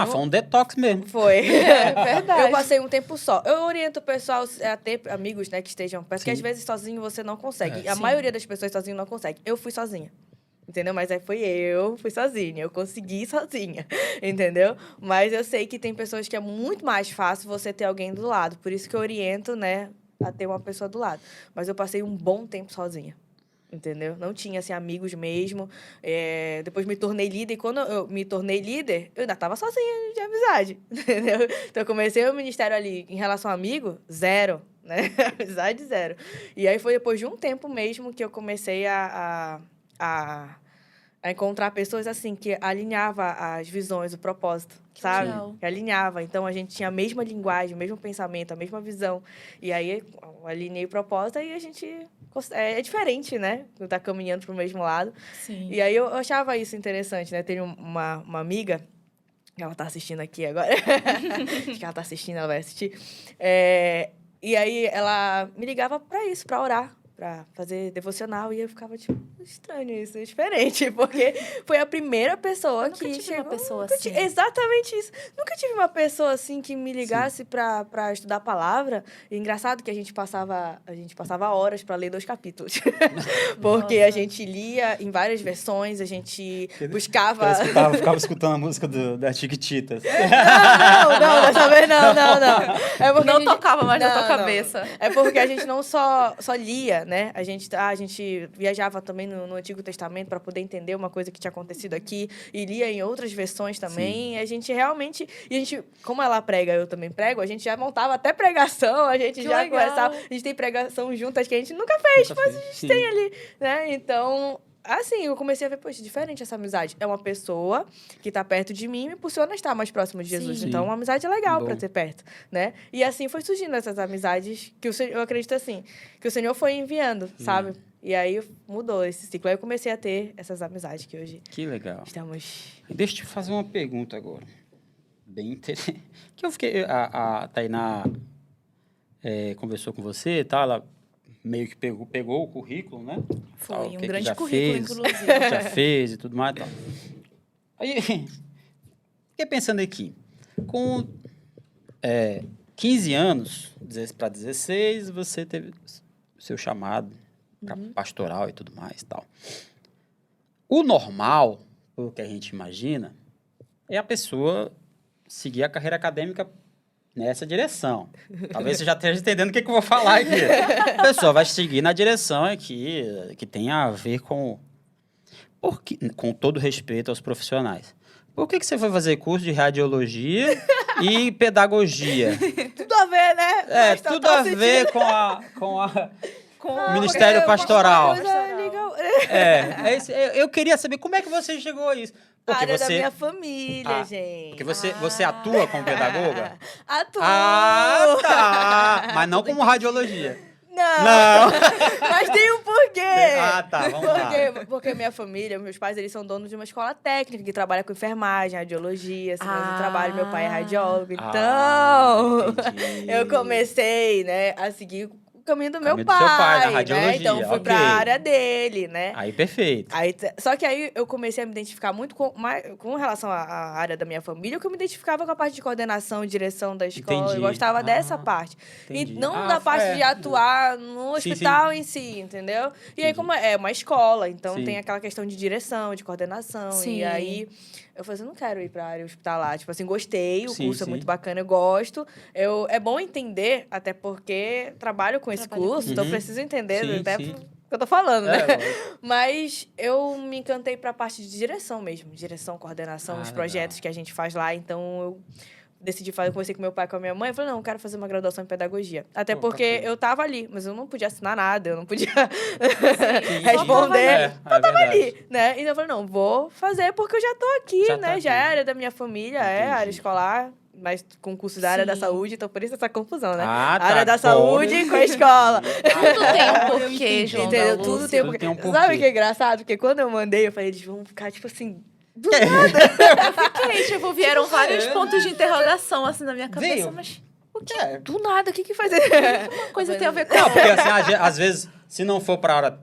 Foi um detox mesmo. Foi. Verdade. Eu passei um tempo só. Eu oriento o pessoal a ter amigos, né, que estejam perto, porque às vezes sozinho você não consegue. A maioria das pessoas sozinho não consegue. Eu fui sozinha. entendeu? Mas aí fui sozinha, eu consegui sozinha, entendeu? Mas eu sei que tem pessoas que é muito mais fácil você ter alguém do lado, por isso que eu oriento, né, a ter uma pessoa do lado. Mas eu passei um bom tempo sozinha. Entendeu? Não tinha, assim, amigos mesmo. Depois me tornei líder. E quando eu me tornei líder, eu ainda estava sozinha de amizade. Entendeu? Então, eu comecei o ministério ali em relação a amigo, zero. Né? Amizade, zero. E aí, foi depois de um tempo mesmo que eu comecei a encontrar pessoas, assim, que alinhava as visões, o propósito, sabe? legal. Que alinhava. Então, a gente tinha a mesma linguagem, o mesmo pensamento, a mesma visão. E aí, eu alinhei o propósito e a gente... É diferente, né? Tá caminhando pro mesmo lado. Sim. E aí, eu achava isso interessante, né? Tenho uma amiga, ela tá assistindo aqui agora. Acho que ela tá assistindo, ela vai assistir. E aí, ela me ligava pra isso, pra orar, pra fazer devocional. E eu ficava, tipo, estranho isso, é diferente. Porque foi a primeira pessoa Nunca que tive chegou... uma pessoa Nunca assim. Exatamente isso. Nunca tive uma pessoa, assim, que me ligasse pra estudar a palavra. E engraçado que a gente passava horas pra ler 2 capítulos. Porque Nossa. a gente lia em várias versões, a gente buscava... Eu ficava escutando a música das Chiquititas. Não, dessa vez não. É porque Não a gente- tocava mais na tua Não. cabeça. É porque a gente não só lia, né? A gente viajava também no Antigo Testamento para poder entender uma coisa que tinha acontecido aqui e lia em outras versões também. E a gente realmente... E a gente, como ela prega, eu também prego, a gente já montava até pregação, a gente Que já legal. conversava. A gente tem pregação juntas que a gente nunca fez, Nunca mas fiz. a gente Sim. tem ali, né? Então... Assim, eu comecei a ver, poxa, diferente essa amizade. É uma pessoa que tá perto de mim e me impulsiona a estar mais próximo de Jesus. Sim. Então, uma amizade é legal Bom. para ter perto, né? E assim foi surgindo essas amizades que eu acredito assim, que o Senhor foi enviando, sabe? E aí mudou esse ciclo. Aí eu comecei a ter essas amizades que hoje Que legal. estamos... Deixa eu te fazer uma pergunta agora. Bem interessante. Que eu fiquei... A Tainá conversou com você e tal, ela meio que pegou o currículo, né? Foi Tal, um o que grande já currículo, fez, inclusive. Já fez e tudo mais e tal. Aí, fiquei pensando aqui. Com 15 anos, para 16, você teve o seu chamado pra pastoral e tudo mais e tal. O normal, o que a gente imagina, é a pessoa seguir a carreira acadêmica nessa direção. Talvez você já esteja entendendo o que eu vou falar aqui. A pessoa vai seguir na direção que tem a ver com todo respeito aos profissionais. Por que você foi fazer curso de radiologia e pedagogia? Tudo a ver, né? Faz Tudo total a sentido. ver com Com Ministério Porque Pastoral. uma coisa legal. Eu queria saber como é que você chegou a isso. A Porque área da você, minha família, gente. porque você atua como pedagoga? Atuo. Ah, tá. Mas não como radiologia. Não. Mas tem um porquê. Ah, tá. Vamos lá. Porque minha família, meus pais, eles são donos de uma escola técnica que trabalha com enfermagem, radiologia, assim, mas eu trabalho, meu pai é radiólogo. Então, entendi. eu comecei, né, a seguir o caminho do meu Caminho do seu pai, na né? radiologia, Então, fui ok. pra área dele, né? Aí, perfeito. Só que aí eu comecei a me identificar muito com relação à área da minha família, que eu me identificava com a parte de coordenação e direção da escola. Entendi. Eu gostava dessa parte. Entendi. E não da parte de atuar no Sim, hospital em si, entendeu? E aí, como é uma escola, então Sim. tem aquela questão de direção, de coordenação. Sim. E aí eu falei assim, não quero ir pra área hospitalar. Tipo assim, gostei, o Sim, curso é sim. muito bacana, eu gosto. É bom entender, até porque trabalho com esse Trabalho com curso, então Uhum. preciso entender Sim, até sim. o que eu tô falando, né? Lógico. Mas eu me encantei pra parte de direção mesmo. Direção, coordenação, os legal. projetos que a gente faz lá. Então, eu decidi fazer, conversei com meu pai e com a minha mãe. Eu falei, não, eu quero fazer uma graduação em pedagogia. Até Pô, porque bacana. eu tava ali, mas eu não podia assinar nada, eu não podia Sim, responder. tava Ali, né? Então eu falei, não, vou fazer porque eu já tô aqui, Já né? tá Já aqui. é área da minha família, é Entendi. área escolar, mas com curso da área da Sim. saúde, então por isso essa confusão, né? Ah, tá. A área da Agora saúde eu com a escola. Tudo tem um Eu porquê, entendi. João. Entendeu? da Tudo Lúcia. tem um Tudo porquê. tem um porquê. Sabe o que é engraçado? Porque quando eu mandei, eu falei, eles vão ficar, tipo assim, do nada. Fiquei, tipo, vieram vários pontos de interrogação, assim, na minha cabeça, Veio. mas Do nada, o que faz? uma coisa tem a ver com Não, a porque assim, às vezes, se não for para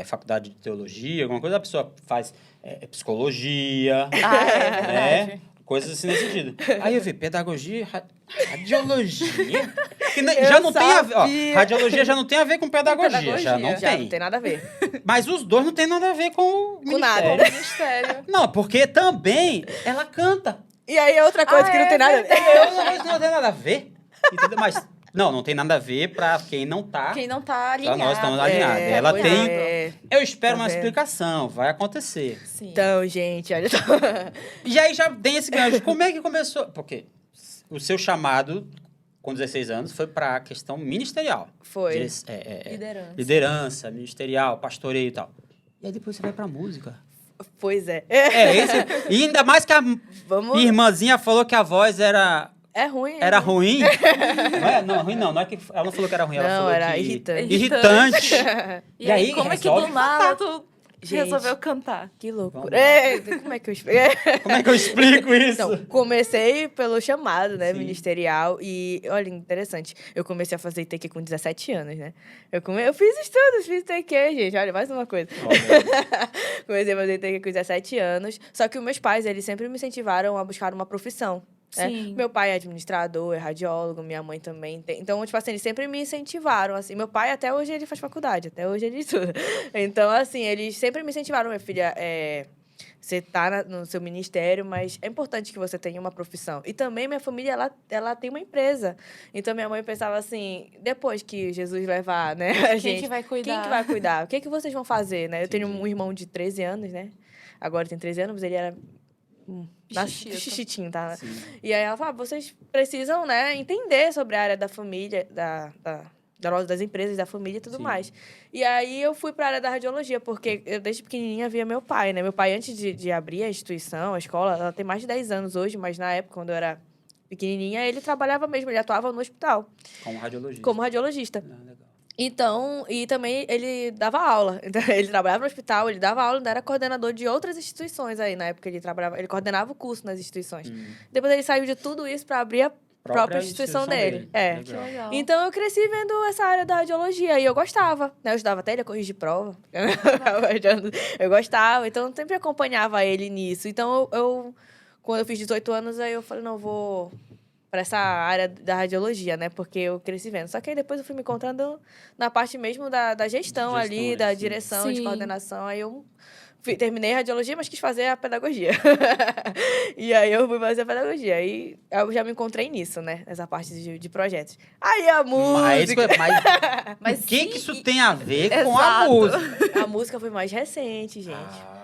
faculdade de teologia, alguma coisa, a pessoa faz psicologia, verdade. né? Coisas assim nesse sentido. Aí eu vi pedagogia, radiologia. Que nem- Eu já não tem a ver. Ó, sabia. radiologia já não tem a ver com pedagogia. Já não Já tem. não tem nada a ver. Mas os dois não tem nada a ver com o Com nada. ministério. Mistério. Não, porque também ela canta. E aí é outra coisa que não tem nada a ver. Isso não tem nada a ver. Entendeu? Mas não tem nada a ver pra quem não tá. Quem não tá Pra alinhado. nós estamos alinhados. Ela pois tem. é. Eu espero Tá uma vendo? explicação. Vai acontecer. Sim. Então, gente, olha só. E aí já tem esse gancho. Como é que começou? Porque o seu chamado, com 16 anos, foi pra questão ministerial. Foi. Liderança. Liderança, ministerial, pastoreio e tal. E aí depois você vai pra música. Pois é. E ainda mais que a Vamos... minha irmãzinha falou que a voz era ruim. Era ruim? Não, ruim não. Não é que ela não falou que era ruim, ela Não, falou era que... irritante. Irritante. E aí, como é que do resolve nada tu Gente. resolveu cantar? Que loucura. Vamos Como é que eu explico? Como é que eu explico isso? Não, comecei pelo chamado, né, Sim. ministerial. E, olha, interessante. Eu comecei a fazer ITQ com 17 anos, né? Eu fiz estudos, fiz ITQ, gente. Olha, mais uma coisa. Comecei a fazer ITQ com 17 anos. Só que os meus pais, eles sempre me incentivaram a buscar uma profissão. Né? Sim. Meu pai é administrador, é radiólogo, minha mãe também tem. Então, tipo assim, eles sempre me incentivaram, assim. Meu pai, até hoje, ele faz faculdade. Até hoje, ele estuda. Então, assim, eles sempre me incentivaram. Minha filha, você tá no seu ministério, mas é importante que você tenha uma profissão. E também, minha família, ela tem uma empresa. Então, minha mãe pensava assim, depois que Jesus levar, né, a Quem gente... que vai cuidar? Quem que vai cuidar? O que que vocês vão fazer, né? Eu tenho Entendi. um irmão de 13 anos, né? Agora tem 13 anos, mas ele era... Pichichito. Chichitinho, tá? Sim. E aí ela fala, vocês precisam, né, entender sobre a área da família, das empresas, da família e tudo Sim. mais. E aí eu fui para a área da radiologia, porque eu desde pequenininha via meu pai, né? Meu pai, antes de abrir a instituição, a escola, ela tem mais de 10 anos hoje, mas na época, quando eu era pequenininha, ele trabalhava mesmo, ele atuava no hospital, Como radiologista. como radiologista. Ah, legal. Então, e também ele dava aula. Então, ele trabalhava no hospital, ele dava aula, ainda era coordenador de outras instituições aí. Na época ele trabalhava, ele coordenava o curso nas instituições. Depois ele saiu de tudo isso para abrir a própria instituição dele. Legal. Que legal. Então eu cresci vendo essa área da radiologia e eu gostava, né? Eu ajudava até ele a corrigir prova. Eu gostava, então eu sempre acompanhava ele nisso. Então quando eu fiz 18 anos, aí eu falei, não, eu vou para essa área da radiologia, né? Porque eu cresci vendo. Só que aí depois eu fui me encontrando na parte mesmo da gestão ali, Gestão, da sim. direção, de Sim. coordenação. Aí eu terminei a radiologia, mas quis fazer a pedagogia. E aí eu fui fazer a pedagogia. Aí eu já me encontrei nisso, né? Nessa parte de projetos. Aí a música... Mas o que sim, que isso tem a ver com a Exato. música? A música foi mais recente, gente.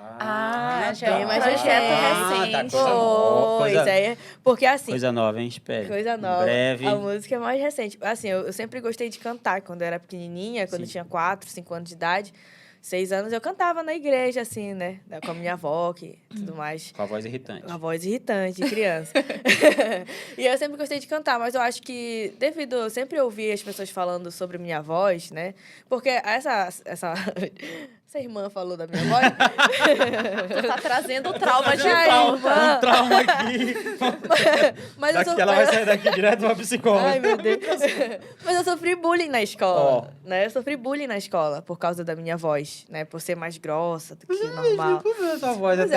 já é um mais projeto recente. recente. Coisa nova, Pois coisa, é. Porque assim... coisa nova, hein? Espere. Coisa Em nova. breve. A música é mais recente. Assim, eu sempre gostei de cantar. Quando eu era pequenininha, quando eu Sim. tinha 4, 5 anos de idade, 6 anos, eu cantava na igreja, assim, né? Com a minha avó, que tudo mais. Com a voz irritante. Uma voz irritante de criança. E eu sempre gostei de cantar, mas eu acho que devido eu sempre ouvir as pessoas falando sobre minha voz, né? Porque essa irmã falou da minha voz. Tu tá trazendo o trauma de Ai, volta. irmã. Um trauma aqui. Mas eu Daqui sou... ela vai sair daqui direto pra psicóloga. Ai, meu Deus. Mas eu sofri bullying na escola, né? Eu sofri bullying na escola por causa da minha voz, né? Por ser mais grossa do que o normal. Essa voz Mas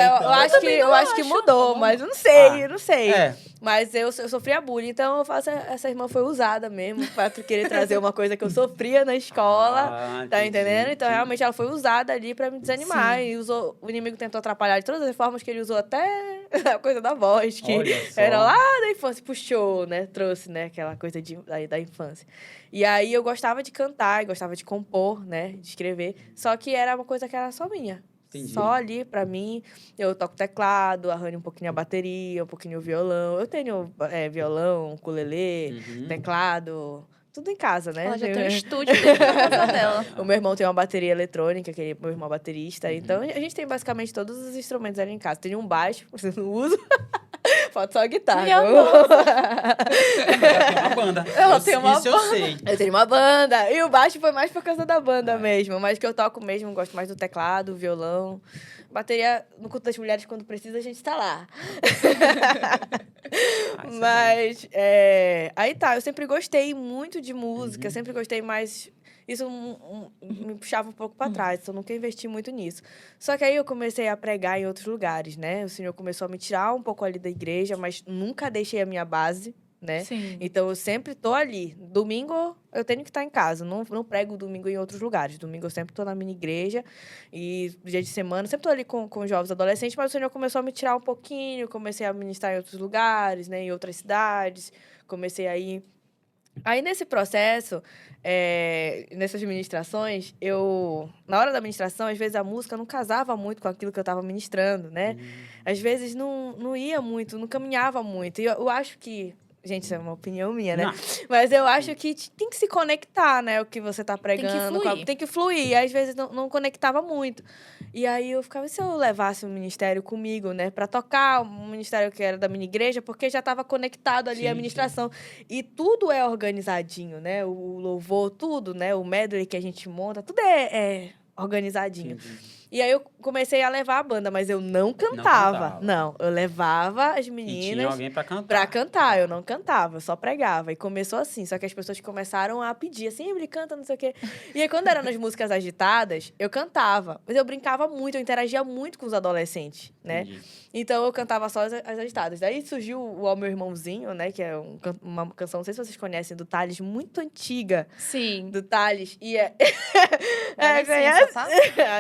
até é, eu então. acho que mudou, mas eu não sei, eu não sei. É. Mas eu sofria bullying, então eu faço essa irmã foi usada mesmo pra tu querer trazer uma coisa que eu sofria na escola, tá Entendi, entendendo? Então entendi. realmente ela foi usada ali pra me desanimar e usou, o inimigo tentou atrapalhar de todas as formas que ele usou até a coisa da voz, que Olha só. era lá da infância, puxou, né? Trouxe, né? Aquela coisa da infância. E aí eu gostava de cantar, eu gostava de compor, né? De escrever, só que era uma coisa que era só minha. Entendi. Só ali, pra mim, eu toco teclado, arranho um pouquinho a bateria, um pouquinho o violão. Eu tenho violão, ukulele, teclado, tudo em casa, né? Ela já tem um estúdio dentro da casa dela. O meu irmão tem uma bateria eletrônica, que é meu irmão baterista. Então, a gente tem basicamente todos os instrumentos ali em casa. Tem um baixo, você não usa. Falta só a guitarra. Minha Ela tem uma banda. Ela tem uma Isso eu sei. Eu tenho uma banda. E o baixo foi mais por causa da banda mesmo. Mas que eu toco mesmo, gosto mais do teclado, violão. Bateria, no culto das mulheres, quando precisa, a gente tá lá. Mas, aí tá, eu sempre gostei muito de música, sempre gostei mais... Isso me puxava um pouco para trás, então eu nunca investi muito nisso. Só que aí eu comecei a pregar em outros lugares, né? O Senhor começou a me tirar um pouco ali da igreja, mas nunca deixei a minha base, né? Sim. Então, eu sempre tô ali. Domingo, eu tenho que estar em casa. Não prego domingo em outros lugares. Domingo, eu sempre tô na minha igreja. E dia de semana, eu sempre tô ali com jovens adolescentes. Mas o Senhor começou a me tirar um pouquinho. Comecei a ministrar em outros lugares, né? Em outras cidades. Comecei a ir... Aí, nesse processo, nessas ministrações, na hora da ministração, às vezes a música não casava muito com aquilo que eu estava ministrando, né? Às vezes não ia muito, não caminhava muito. E eu acho que... Gente, isso é uma opinião minha, né? Não. Mas eu acho que tem que se conectar, né? O que você tá pregando. fluir. Tem que fluir. E às vezes não conectava muito. E aí eu ficava, e se eu levasse um ministério comigo, né? Pra tocar um ministério que era da minha igreja, porque já estava conectado ali Sim, a ministração. E tudo é organizadinho, né? O louvor, tudo, né? O medley que a gente monta, tudo é organizadinho. Entendi. E aí eu comecei a levar a banda, mas eu não cantava. cantava. Não, eu levava as E meninas tinha alguém pra cantar. pra cantar. Eu não cantava, eu só pregava. E começou assim, só que as pessoas começaram a pedir assim, ele canta, não sei o quê. E aí quando eram nas músicas agitadas, eu cantava. Mas eu brincava muito, eu interagia muito com os adolescentes, né? Entendi. Então eu cantava só as agitadas. Daí surgiu o Ó Meu Irmãozinho, né? Que é uma canção, não sei se vocês conhecem, do Thales, muito antiga. Sim. Do Thales. E Dá licença, conhece? tá?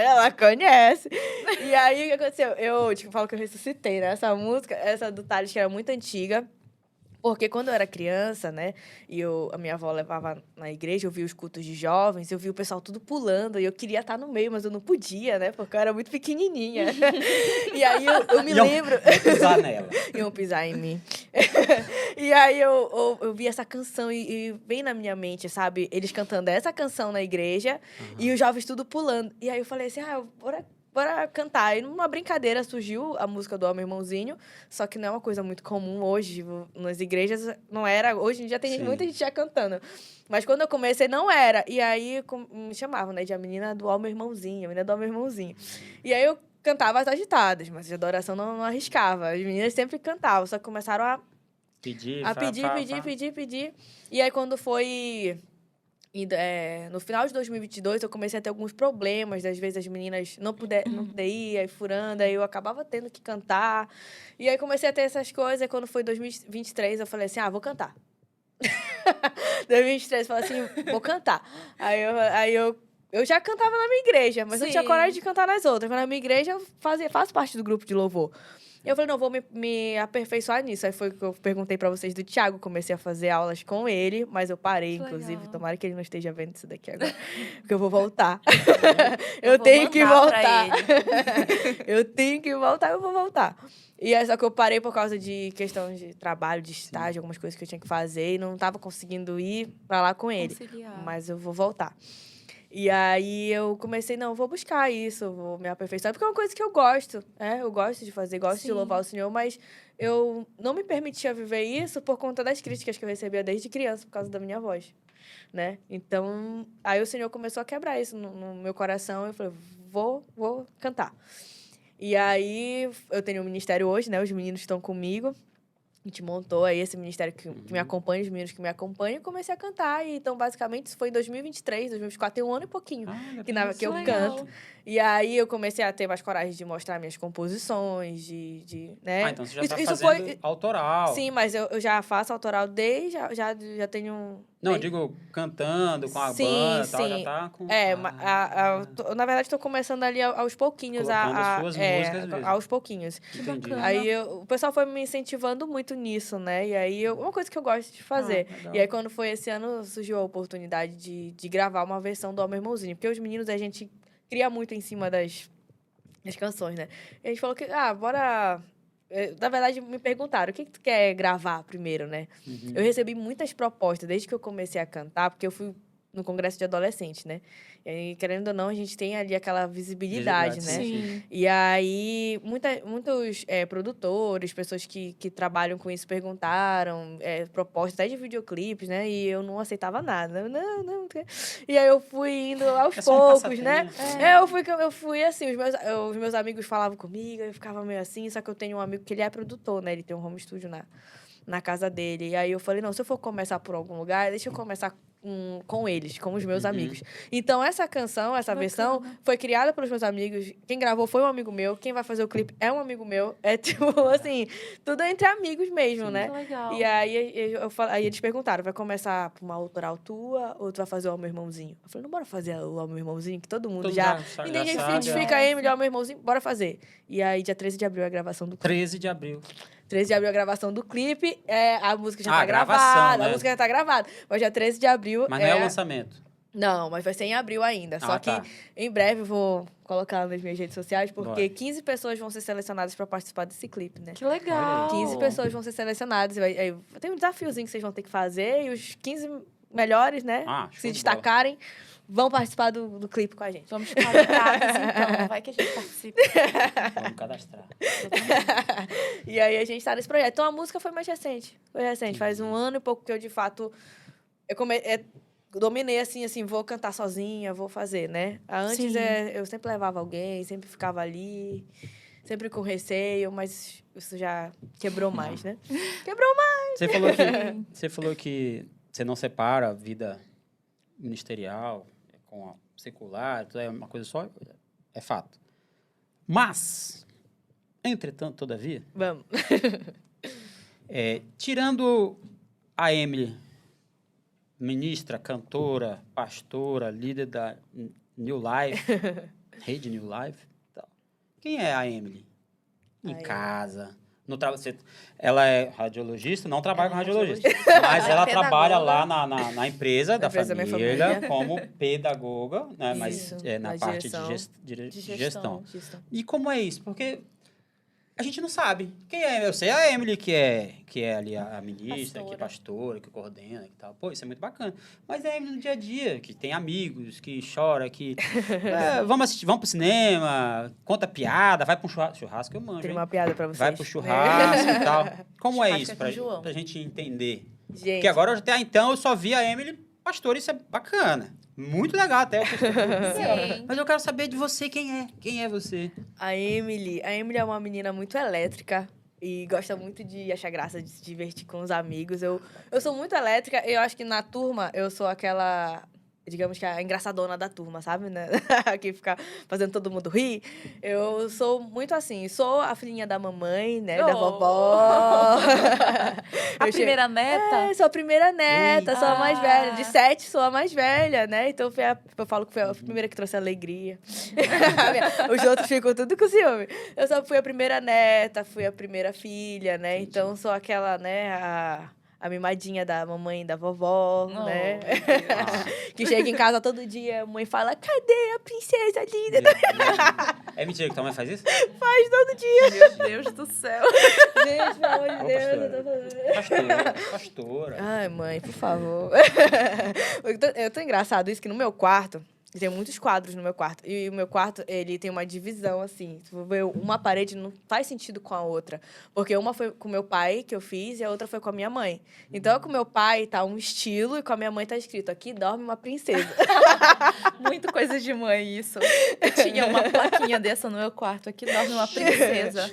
Ela conhece. E aí, o que aconteceu? Eu, falo que eu ressuscitei, né? Essa música, essa do Thales, que era muito antiga. Porque quando eu era criança, né? E a minha avó levava na igreja, eu via os cultos de jovens, eu via o pessoal tudo pulando. E eu queria estar no meio, mas eu não podia, né? Porque eu era muito pequenininha. E aí, eu me lembro... Ia pisar nela. Iam pisar em mim. E aí eu vi essa canção e vem na minha mente, sabe? Eles cantando essa canção na igreja e os jovens tudo pulando. E aí eu falei assim, bora cantar. E numa brincadeira surgiu a música do Ó Meu Irmãozinho, só que não é uma coisa muito comum hoje. Nas igrejas não era. Hoje em dia tem Sim. muita gente já cantando. Mas quando eu comecei, não era. E aí me chamavam, né? De a menina do Ó Meu Irmãozinho, a menina do Ó Meu Irmãozinho. E aí eu cantava as agitadas, mas de adoração não arriscava. As meninas sempre cantavam, só que começaram a Pedir. pedir. E aí, quando foi... no final de 2022, eu comecei a ter alguns problemas. Às vezes, as meninas não poder ir, aí furando. Aí, eu acabava tendo que cantar. E aí, comecei a ter essas coisas. E quando foi 2023, eu falei assim, vou cantar. 2023, eu falei assim, vou cantar. Aí eu já cantava na minha igreja, mas não tinha Sim. coragem de cantar nas outras. Mas na minha igreja, eu faço parte do grupo de louvor. E eu falei, não, vou me aperfeiçoar nisso. Aí foi que eu perguntei pra vocês do Thiago, comecei a fazer aulas com ele, mas eu parei, Que inclusive. legal. Tomara que ele não esteja vendo isso daqui agora, porque eu vou voltar. Eu eu vou tenho que mandar voltar. pra Eu tenho que voltar, eu vou voltar. E aí, só que eu parei por causa de questão de trabalho, de estágio, algumas coisas que eu tinha que fazer, e não tava conseguindo ir pra lá com ele. Conciliar. Mas eu vou voltar. E aí eu comecei, não, eu vou buscar isso, vou me aperfeiçoar, porque é uma coisa que eu gosto, eu gosto de fazer, gosto de Sim. louvar o Senhor, mas eu não me permitia viver isso por conta das críticas que eu recebia desde criança, por causa da minha voz, né? Então, aí o Senhor começou a quebrar isso no meu coração, e eu falei, vou cantar. E aí, eu tenho um ministério hoje, né? Os meninos estão comigo. A gente montou aí esse ministério que me acompanha, os meninos que me acompanham, e comecei a cantar. E, então, basicamente, isso foi em 2023, 2024, tem um ano e pouquinho que eu legal. canto. E aí, eu comecei a ter mais coragem de mostrar minhas composições, né? Então você já tá Isso fazendo autoral. Sim, mas eu já faço autoral desde... Já tenho... Não, desde- digo, cantando com a Sim, banda e tal, já sim. tá com... Na verdade, estou começando ali aos pouquinhos. Colocando as suas músicas mesmo. Aos pouquinhos. Entendi. bacana. Aí o pessoal foi me incentivando muito nisso, né? E aí, uma coisa que eu gosto de fazer. legal. E aí, quando foi esse ano, surgiu a oportunidade de gravar uma versão do Ó Meu Irmãozinho. Porque os meninos, a gente cria muito em cima das canções, né? E a gente falou que, bora... Na verdade, me perguntaram, o que tu quer gravar primeiro, né? Uhum. Eu recebi muitas propostas desde que eu comecei a cantar, porque eu fui no congresso de adolescente, né? E aí, querendo ou não, a gente tem ali aquela visibilidade, né? Sim. E aí, muitos produtores, pessoas que trabalham com isso, perguntaram propostas até de videoclipes, né? E eu não aceitava nada. Não. E aí, eu fui indo aos É só um poucos, né? passatempo. Eu fui assim, os meus amigos falavam comigo, eu ficava meio assim, só que eu tenho um amigo que ele é produtor, né? Ele tem um home studio na casa dele. E aí, eu falei, não, se eu for começar por algum lugar, deixa eu começar com eles, com os meus Uhum. amigos. Então, essa canção, essa versão, foi criada pelos meus amigos. Quem gravou foi um amigo meu. Quem vai fazer o clipe é um amigo meu. É tipo, assim, tudo entre amigos mesmo, Sim. né? Que legal. E aí, aí eles perguntaram, vai começar por uma autoral tua ou tu vai fazer o Ao Meu Irmãozinho? Eu falei, não, bora fazer o Ao Meu Irmãozinho, que todo mundo Todo já... mundo já Ninguém se sabe. identifica a Emily, Ao Meu Irmãozinho, bora fazer. E aí, dia 13 de abril é a gravação do clipe. 13 de abril. 13 de abril é a gravação do clipe, a música já Ah, tá gravação, gravada, né? a música já tá gravada. Mas dia 13 de abril Mas não é o lançamento. Não, mas vai ser em abril ainda. Só que tá. em breve eu vou colocar nas minhas redes sociais, porque Bora. 15 pessoas vão ser selecionadas para participar desse clipe, né? Que legal. 15 pessoas vão ser selecionadas. Tem um desafiozinho que vocês vão ter que fazer e os 15 melhores, né? Ah, que show se de destacarem, vão participar do clipe com a gente. Vamos ficar ligados, então. Vai que a gente participe. Vamos cadastrar. E aí a gente tá nesse projeto. Então a música foi mais recente. Foi recente. Faz um ano e pouco que eu, de fato, dominei assim, vou cantar sozinha, vou fazer, né? Antes Sim. eu sempre levava alguém, sempre ficava ali, sempre com receio, mas isso já quebrou mais, né? Quebrou mais! Você falou que você não separa a vida ministerial com a secular, tudo é uma coisa só, é fato. Mas, entretanto, todavia, Vamos. tirando a Emily, ministra, cantora, pastora, líder da New Life, rede New Life, tal. Quem é a Emily? Em A casa. No ela é radiologista, não trabalha com Ela é radiologista, radiologista. mas ela Pedagoga. trabalha lá na empresa da empresa da minha família, família. como pedagoga, né? Mas Isso, na na parte direção. de gestão. Gestão. E como é isso? Porque a gente não sabe. Quem é? Eu sei a Emily, que é ali a ministra, que é pastora, que coordena e tal. Pô, isso é muito bacana. Mas é a Emily no dia a dia, que tem amigos, que chora, que... vamos assistir, vamos pro cinema, conta piada, vai pro churrasco, eu manjo, Tem hein? uma piada pra vocês. Vai pro churrasco e tal. Como é Churrasco isso, é com João. pra gente entender? Gente, Porque agora, até então, eu só vi a Emily pastora, isso é bacana. Muito legal até. Sim. Mas eu quero saber de você quem é. Quem é você? a Emily é uma menina muito elétrica e gosta muito de achar graça, de se divertir com os amigos. Eu sou muito elétrica, eu acho que na turma eu sou aquela, digamos que a engraçadona da turma, sabe? Né? Que fica fazendo todo mundo rir. Eu sou muito assim, sou a filhinha da mamãe, né? Da Oh. vovó. A Eu primeira neta? sou a primeira neta, sou a mais Ah. velha. De 7, sou a mais velha, né? Então, eu falo que foi a primeira que trouxe alegria. Os outros ficam tudo com ciúme. Eu só fui a primeira neta, fui a primeira filha, né? Então, sou aquela, né, a mimadinha da mamãe e da vovó, Oh, né? meu Deus. Que chega em casa todo dia, a mãe fala, cadê a princesa linda? É mentira que tua mãe faz isso? Faz todo dia. Meu Deus do céu. Gente, pelo amor de Ô, Deus, eu tô falando. Pastora. Ai, mãe, por favor. Eu tô engraçado isso, que no meu quarto, tem muitos quadros no meu quarto. E o meu quarto, ele tem uma divisão, assim. Se for ver, uma parede não faz sentido com a outra. Porque uma foi com meu pai, que eu fiz, e a outra foi com a minha mãe. Então, com meu pai tá um estilo, e com a minha mãe tá escrito, aqui dorme uma princesa. Muito coisa de mãe, isso. Eu tinha uma plaquinha dessa no meu quarto. Aqui dorme uma princesa.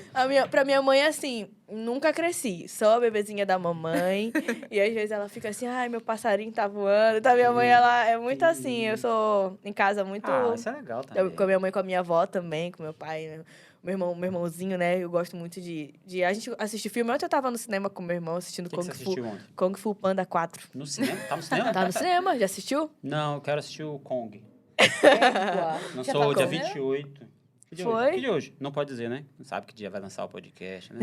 Pra minha mãe, assim, nunca cresci. Sou a bebezinha da mamãe. E às vezes ela fica assim, ai, meu passarinho tá voando. Então, minha mãe, ela é muito assim. Eu sou em casa muito... Isso é legal também. Com a minha mãe, com a minha avó também, com meu pai, né? Meu irmãozinho, né? Eu gosto muito de a gente assistir filme. Ontem eu tava no cinema com meu irmão assistindo O que você assistiu ontem? Kung Fu Panda 4. No cinema? Tá no cinema? Tá no cinema? Já assistiu? Não, eu quero assistir o Kong. Já Lançou tá dia com- 28. Que dia Foi? hoje? Que dia hoje? Não pode dizer, né? Não sabe que dia vai lançar o podcast, né?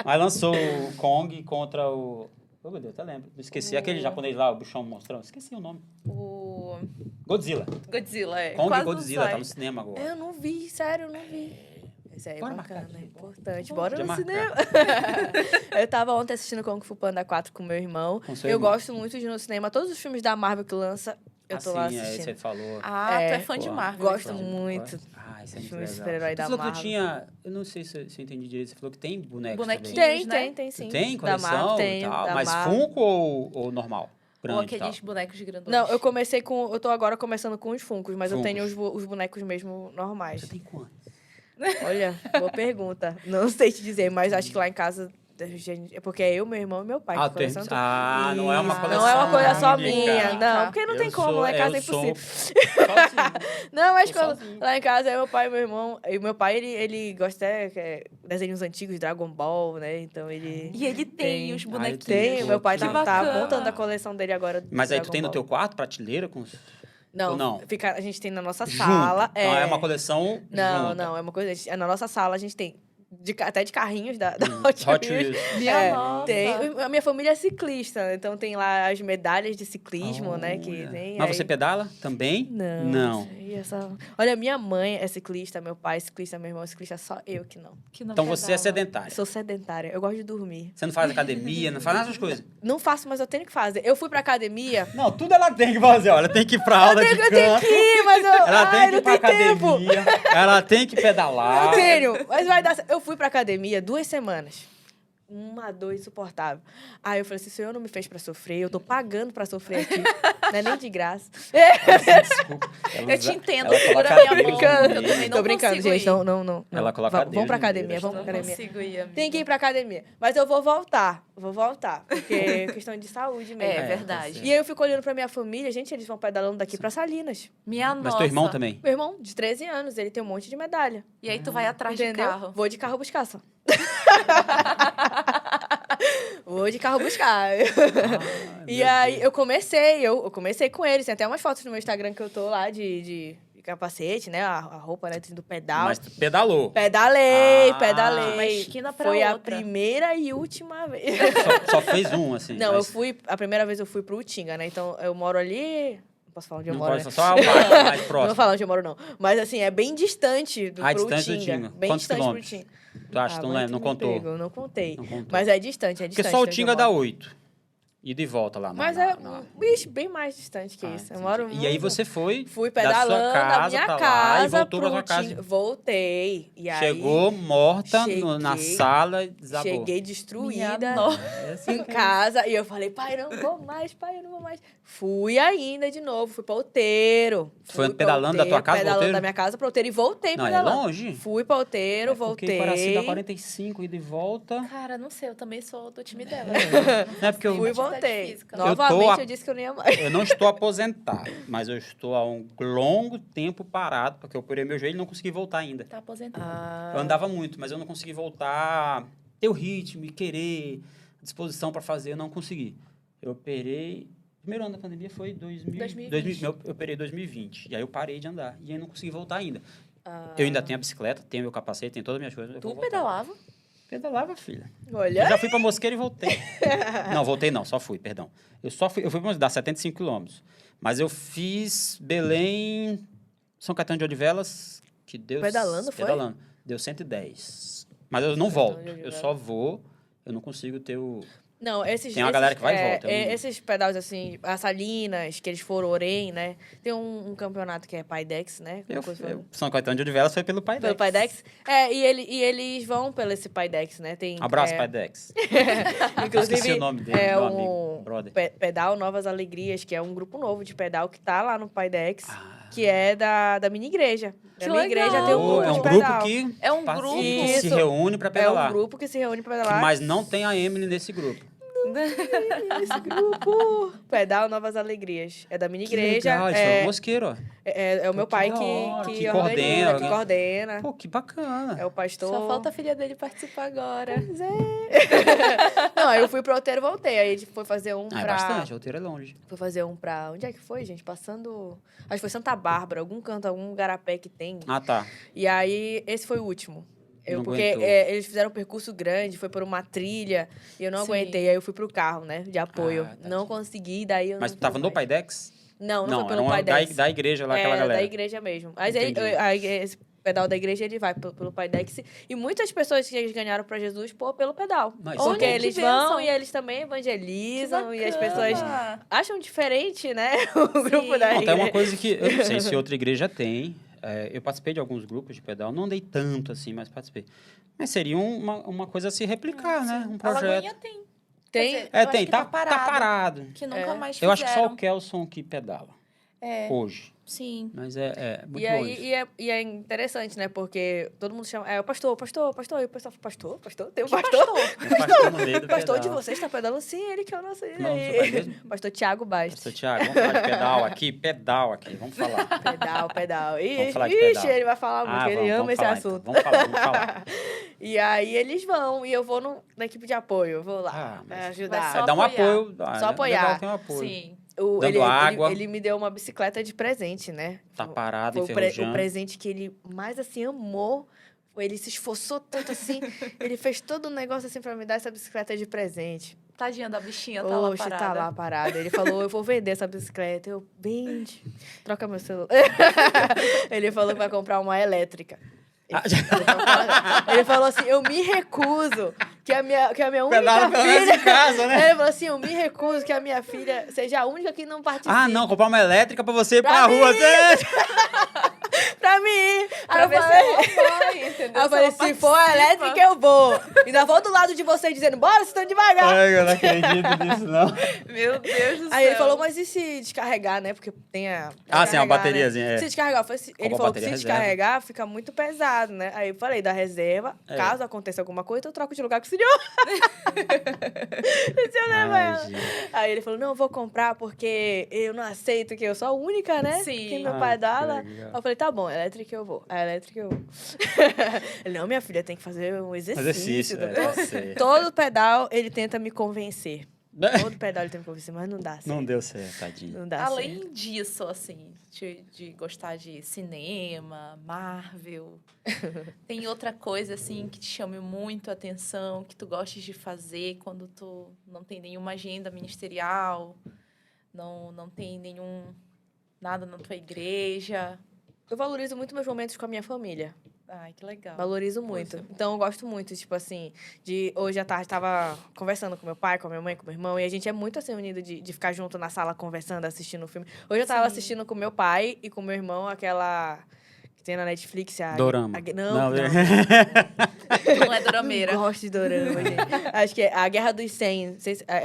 Mas lançou o Kong contra o... Oh, meu Deus, até lembro. Esqueci. Aquele japonês lá, o bichão monstrão. Esqueci o nome. O Godzilla. Godzilla, é. Kong Quase Godzilla, não tá sai. no cinema agora. Eu não vi, sério, eu não vi. Isso aí é Bora marcar bacana, é aqui. importante. Bora Bora no marcar. cinema. Eu tava ontem assistindo Kung Fu Panda 4 com meu irmão. Com seu Eu irmão. gosto muito de ir no cinema. Todos os filmes da Marvel que lança, eu tô lá Assim, assistindo. você falou. Ah, tu É, é fã de pô, Marvel. gosto então. muito. Ah, isso é Filme muito legal. super-herói Você da falou que tu Marvel. tinha... Eu não sei se eu entendi direito. Você falou que tem bonecos Bonequinhos. também. Tem sim. Tem Da coleção Marvel, e tenho, tal? da Mas Marvel. Funko ou normal? Ou Grande e tal? aqueles bonecos grandões. Não, eu comecei com... Eu tô agora começando com os Funkos, mas eu Funkos. tenho os bonecos mesmo normais. Você tem quantos? Olha, boa pergunta. Não sei te dizer, mas acho que lá em casa É porque é eu, meu irmão e meu pai. que foram Santo- não é uma Isso. coleção. Não é uma coisa só única. minha. Não, porque não tem como, lá em casa é impossível. Sozinho. Não, mas Tô quando, sozinho. lá em casa é meu pai e meu irmão. E meu pai, ele gosta de desenhos antigos, Dragon Ball, né? Então ele. E ele tem os Ah, bonequinhos. Tem, meu pai Que tá bacana. montando a coleção dele agora. do Mas aí tu Dragon tem no Ball. teu quarto prateleira com... Não, ou não? a gente tem na nossa Junto. sala. Então é uma coleção Não, junta. não, é uma coisa. É na nossa sala a gente tem até de carrinhos da Hot Hot Wheels. Wheels. Minha nossa. Tem. A minha família é ciclista, então tem lá as medalhas de ciclismo, né? Que Olha. tem. Mas aí- você pedala também? Não. Não. isso aí é só- Olha, minha mãe é ciclista, meu pai é ciclista, meu irmão é ciclista, só eu que não. Que não Então você é pedala. sedentária. Sou sedentária, eu gosto de dormir. Você não faz academia, não faz nada dessas coisas. Não faço, mas eu tenho que fazer. Eu fui pra academia. Não, tudo ela tem que fazer. Olha, tem que ir pra aula de Eu tenho canto. que ir, mas eu. Ela Ai, tem que não ir pra tem tempo. academia. Ela tem que pedalar. Eu tenho, mas vai dar. Eu fui pra academia 2 semanas. Uma dor insuportável. Aí eu falei assim: o senhor não me fez pra sofrer, eu tô pagando pra sofrer aqui. Não é nem de graça. Desculpa. Eu te entendo, ela segura coloca minha a mão. Deus Eu no também meio. não Tô brincando, consigo gente. ir. Não. Ela coloca a Deus Vamos pra no meio academia, das vamos pra Não academia. consigo ir, amiga. Tem que ir pra academia. Mas eu vou voltar. Porque é questão de saúde mesmo. É tá verdade. certo. E aí eu fico olhando pra minha família, gente, eles vão pedalando daqui pra Salinas. Minha Mas nossa. teu irmão também? Meu irmão, de 13 anos, ele tem um monte de medalha. E aí tu vai atrás Entendeu? de carro. Vou de carro buscar só. Vou de carro buscar. E aí eu comecei com eles. Tem até umas fotos no meu Instagram que eu tô lá de capacete, né? A roupa, né? Do pedal. Mas tu pedalou. Pedalei. Uma esquina pra Foi a outra. primeira e última vez. Só fez um, assim. Não, mas a primeira vez eu fui pro Utinga, né? Então eu moro ali. Não posso falar onde eu Não moro. pode Né? só o bairro mais Não vou próximo. falar onde eu moro, não. Mas assim, é bem distante pro Distante do Utinga. Tinga. Bem Quantos distante quilômetros? pro Utinga. Tu acha que tu não, Agora não tu me contou? pegou, não contei. Não contou. Mas é distante, Porque distante. só o de onde Tinga eu dá moro. 8. E de volta lá. Mas bem mais distante que isso. Eu moro E aí muito- você foi Fui da sua pedalando da casa minha pra lá casa e voltou pra pro sua casa. Tinga. Voltei. E aí, Chegou morta na cheguei- sala e desabou. cheguei Minha destruída nossa. em casa. E eu falei, pai, eu não vou mais, pai, eu não vou mais. Fui ainda de novo, fui pra Outeiro. Foi Fui pra pedalando da tua Outeiro, casa pra pedalando Outeiro? da minha casa pra Outeiro e voltei Não, é pedalando. longe? Fui pra Outeiro, Porque Coraci dá voltei. 45 e de volta. Cara, não sei, eu também sou do time dela. Não é porque eu, Fui e Atividade voltei. física. Novamente eu disse que eu não ia mais. eu não estou aposentado, mas eu estou há um longo tempo parado, porque eu operei meu joelho e não consegui voltar ainda. Tá aposentado. Eu andava muito, mas eu não consegui voltar, ter o ritmo e querer, disposição para fazer, eu não consegui. Eu operei... O primeiro ano da pandemia foi 2020. eu operei em 2020. E aí eu parei de andar. E aí não consegui voltar ainda. Ah, Eu ainda tenho a bicicleta, tenho meu capacete, tenho todas as minhas coisas. eu Tu vou voltar. pedalava? Pedalava, filha. Eu olha. já fui pra Mosqueira e voltei. Não, voltei não, só fui, perdão. Eu fui pra dar 75 quilômetros. Mas eu fiz Belém, São Caetano de Odivelas, que deu... Pedalando, foi? Pedalando. Deu 110. Mas eu não São Caetano volto. de Eu Odivelas. só vou, eu não consigo ter o... Não, Tem uma galera que vai e volta, eu não- Esses pedais, assim, as Salinas, que eles foram Orem, né? Tem um campeonato que é Paidex, né? São Caetano de Odivelas foi pelo Pai Pelo Paidex. E eles vão pelo esse Paidex, né? Tem, Abraço, é, Pai Dex. Inclusive, Esqueci o nome dele, é meu um amigo, brother. Pedal Novas Alegrias, que é um grupo novo de pedal que tá lá no Paidex, Ah. que é da minha igreja. Da Que minha legal! igreja tem um grupo É um de grupo pedal. que, É um participa, grupo. que se Isso. reúne para É pedalar. um grupo que se reúne pra pedalar. Mas não tem a Emily nesse grupo. Esse grupo. Pedal Novas Alegrias. É da minha igreja. Legal, isso é o Mosqueiro, ó. É o meu que pai da hora, que que organiza, coordena, que coordena. Pô, que bacana. É o pastor. Só falta a filha dele participar agora. Pois é. Não, aí eu fui pro Outeiro e voltei. Aí a gente foi fazer um Ah, é pra... bastante, o roteiro é longe. Foi fazer um pra... Onde é que foi, gente? Passando... Acho que foi Santa Bárbara, algum canto, algum garapé que tem. Ah, tá. E aí, esse foi o último. Não Porque aguentou. eles fizeram um percurso grande, foi por uma trilha, e eu não Sim. aguentei. Aí eu fui pro carro, né, de apoio. Ah, tadinho. Não consegui, daí eu Mas não tu tava fui no mais. Paidex? Não Não, foi era pelo uma Paidex. da igreja lá, aquela galera. Da igreja mesmo. Mas aí, Entendi. esse pedal da igreja, ele vai pelo Paidex. E muitas pessoas que ganharam pra Jesus, pelo pedal. Não, isso é Porque bom. eles Que vão bênção. e eles também evangelizam. Que E as bacana. pessoas acham diferente, né? O grupo da Não, igreja. tem uma coisa que eu não sei se outra igreja tem. Eu participei de alguns grupos de pedal, não andei tanto assim, mas participei. Mas seria uma coisa a se replicar, né? Um A projeto. Lagoinha tem. Tem? Quer dizer, eu acho tem, que tá parado. Que nunca mais Eu acho que só fizeram. o Kelson que pedala. hoje. Sim. Mas é muito E bom aí, isso. é interessante, né? Porque todo mundo chama, o pastor, pastor, pastor. E o pessoal fala, pastor? Tem um Que pastor? Um pastor no meio do O pastor de pedal. vocês está pedalando? Sim, ele que é o nosso... Não, você vai mesmo? Pastor Tiago Bastos. Pastor Thiago, vamos falar de pedal aqui, vamos falar. Pedal. Vamos falar de Ixi, pedal. ele vai falar muito, ele ama esse falar, assunto. Então. Vamos falar. E aí eles vão, e eu vou na equipe de apoio, eu vou lá Ah, mas ajudar. vai só Dá um apoiar. apoio. Só apoiar. Legal, tem um apoio. Sim. Dando água. Ele me deu uma bicicleta de presente, né? Tá parado, Foi o enferrujando. presente que ele mais, assim, amou. Ele se esforçou tanto, assim. Ele fez todo um negócio, assim, pra me dar essa bicicleta de presente. Tadinha da bichinha, tá lá Oxe, parada. tá lá parada. Ele falou, eu vou vender essa bicicleta. Eu, vende. Troca meu celular. Ele falou que vai comprar uma elétrica. Ele falou assim, eu me recuso que a minha única Pedala pelo menos filha... em casa, né? Ele falou assim, eu me recuso que a minha filha seja a única que não participe. Ah, não, comprar uma elétrica pra você ir Pra pra rua. mim. Pra mim. Aí Pra eu ver se falei... ela vai, entendeu? Aí eu falei, ela se for participa. elétrica, eu vou. Ainda vou do lado de vocês dizendo, bora, vocês estão devagar. Ai, eu não acredito nisso, não. Meu Deus do céu. Aí ele falou, mas e se descarregar, né? Porque tem a... Ah, sim, descarregar, uma bateriazinha, né? é. Se descarregar, ele falou que se bateria descarregar, fica muito pesado, né? Aí eu falei da reserva, É. caso aconteça alguma coisa, eu troco de lugar com o senhor. Se eu levar Ai, ela. gente. Aí ele falou, não, eu vou comprar porque eu não aceito que eu sou a única, né? Sim. Que meu Ah, pai que dá. legal. Eu falei, tá bom, elétrica eu vou. A elétrica eu vou. Ele, não, minha filha, tem que fazer um exercício. Tá certo. Todo pedal, ele tenta me convencer. Todo pedal ele tenta me convencer, mas não dá certo. Não deu certo, tadinho. Não dá certo. Além disso, assim, de gostar de cinema, Marvel, tem outra coisa, assim, que te chame muito a atenção, que tu gostes de fazer quando tu não tem nenhuma agenda ministerial, não tem nada na tua igreja? Eu valorizo muito meus momentos com a minha família. Ai, que legal. Valorizo muito. Poxa. Então, eu gosto muito, tipo assim, de hoje à tarde tava conversando com meu pai, com a minha mãe, com meu irmão, e a gente é muito assim unido de ficar junto na sala conversando, assistindo o filme. Hoje eu tava Sim. assistindo com meu pai e com meu irmão aquela que tem na Netflix, Dorama. Não. Tu não é dorameira. Não gosto de dorama, gente. Acho que é A Guerra dos 100.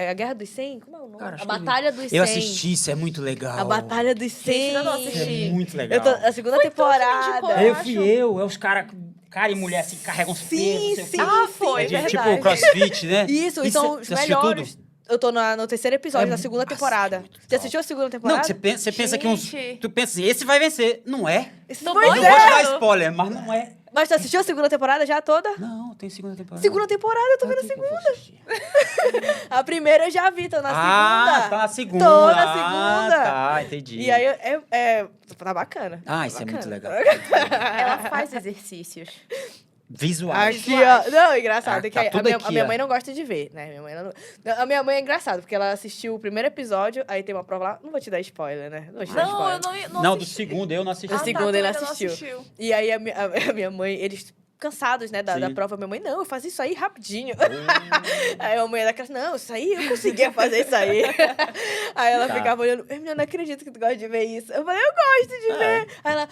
A Guerra dos 100? Como é o nome? Cara, acho A que eu vi. Batalha dos 100. Eu assisti, isso é muito legal. A Batalha dos 100. Gente, ainda não Isso assisti. é muito legal. Eu tô, a segunda temporada. indicou, É, eu acho. fui eu, é os caras, cara e mulher assim, carregam os pesos, não sei o quê. Ah, foi, É de, verdade. tipo crossfit, né? Isso, e são os você assistiu melhores. tudo? Eu tô no terceiro episódio da segunda nossa, temporada. é muito Você top. assistiu a segunda Não, temporada? que você pensa que uns... Gente. Tu pensa assim, esse vai vencer. Não é. Tô Pois Eu não é. vou te dar spoiler, mas não é. Mas tu assistiu a segunda temporada já toda? Não, tem segunda temporada. Segunda temporada, eu tô vendo a segunda. A primeira eu já vi, tô na segunda. Tá na segunda. Tô na segunda. Ah, tá, entendi. E aí, tá bacana. Ah, Tá isso é muito bacana. legal. Ela faz exercícios. Visuais. Aqui, ó. Não, engraçado. Ah, que tá a tudo minha, aqui, a minha ó. mãe não gosta de ver, né? A minha mãe é engraçada, porque ela assistiu o primeiro episódio, aí tem uma prova lá. Não vou te dar spoiler, né? Não vou te dar Não, spoiler. eu não Não, do assisti. segundo eu não assisti. Do Ah, segundo tá, ele tu ainda não assistiu. E aí a minha mãe, eles cansados, né, da Sim. prova, minha mãe, não, eu fazia isso aí rapidinho. Aí a mãe daquela, não, isso aí, eu conseguia fazer isso aí. Aí ela Tá. ficava olhando, eu não acredito que tu gosta de ver isso. Eu falei, eu gosto de ver. Aí ela,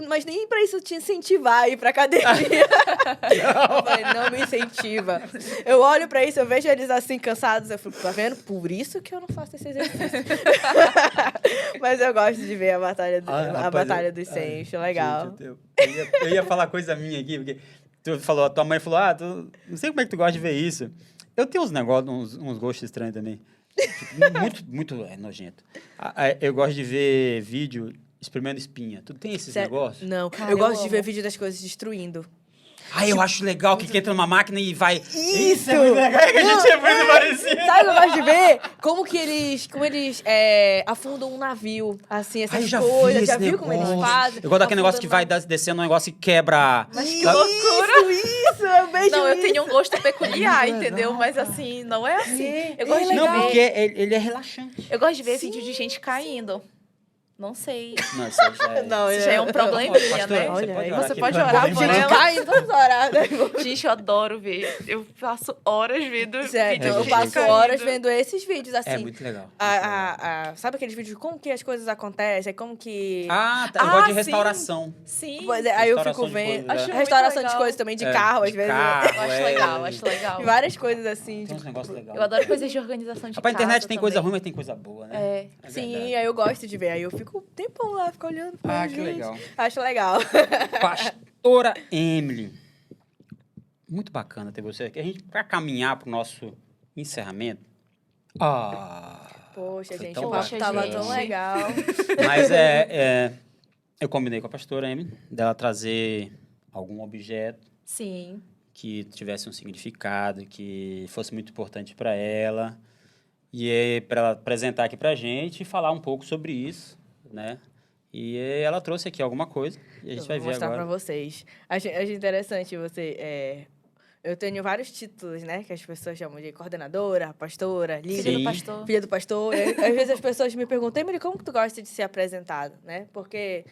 mas nem pra isso te incentivar a ir pra academia. Eu falei, não me incentiva. Eu olho pra isso, eu vejo eles assim, cansados, eu fico, tá vendo? Por isso que eu não faço esse exercício. Mas eu gosto de ver a batalha, a batalha dos 100, acho legal. Gente, eu ia falar coisa minha aqui, porque tu falou, a tua mãe falou, não sei como é que tu gosta de ver isso. Eu tenho uns negócios, uns gostos estranhos também. Tipo, muito nojento. Eu gosto de ver vídeo experimentando espinha. Tu tem esses Sério? negócios? Não, Cara, eu eu gosto de ver amo. vídeo das coisas destruindo. Eu acho legal que entra numa máquina e vai... Isso! é muito legal, que a gente é muito parecido. Sabe o que eu gosto de ver? Como eles afundam um navio, assim, essas Eu já coisas. vi Já esse viu como eles negócio. fazem? Eu gosto daquele negócio que vai Afundando descendo um negócio e quebra... Mas que Isso, loucura! Isso, eu vejo Não, eu isso. tenho um gosto peculiar, Muito entendeu? legal, Mas cara. assim, não é assim. É, Eu gosto é de legal. Não, ver. porque ele é relaxante. Eu gosto de ver Sim, vídeo de gente caindo. Não sei. Não, isso aí já é... Não, Isso já é um probleminha, Pastor, né? você pode orar Você aqui pode pra orar mim, por mano. Gente, ela. cai em todas as horas. Gente, eu adoro ver. Eu passo horas vendo Sério, vídeo de eu gente passo caindo. horas vendo esses vídeos, assim. É muito legal. Sabe aqueles vídeos de como que as coisas acontecem, como que... Eu gosto de sim. restauração. Sim. Pois é, aí eu Restauração fico de vendo... coisas, Acho Restauração muito de legal. coisas também, de carro, às de vezes. carro, Eu acho legal, acho legal. Várias coisas assim. Tem uns negócios legais. Eu adoro coisas de organização de Pra internet casa tem coisa também. ruim, mas tem coisa boa, né? É. É Sim, verdade. aí eu gosto de ver. Aí eu fico um tempão lá, fico olhando. Ah, gente, que legal. Acho legal. Pastora Emily. Muito bacana ter você aqui. A gente, para caminhar para o nosso encerramento. Poxa, foi gente, tão o papo tava bacana. tão legal. Mas eu combinei com a pastora Emily dela trazer algum objeto Sim. que tivesse um significado, que fosse muito importante para ela. E para ela apresentar aqui para a gente e falar um pouco sobre isso, né? E ela trouxe aqui alguma coisa e a gente vai Vou ver mostrar agora. pra vocês. Achei interessante você... Eu tenho vários títulos, né? Que as pessoas chamam de coordenadora, pastora, líder. Filha Sim. do pastor. Filha do pastor. E, às vezes as pessoas me perguntam, Emily, como que tu gosta de ser apresentado, né? Porque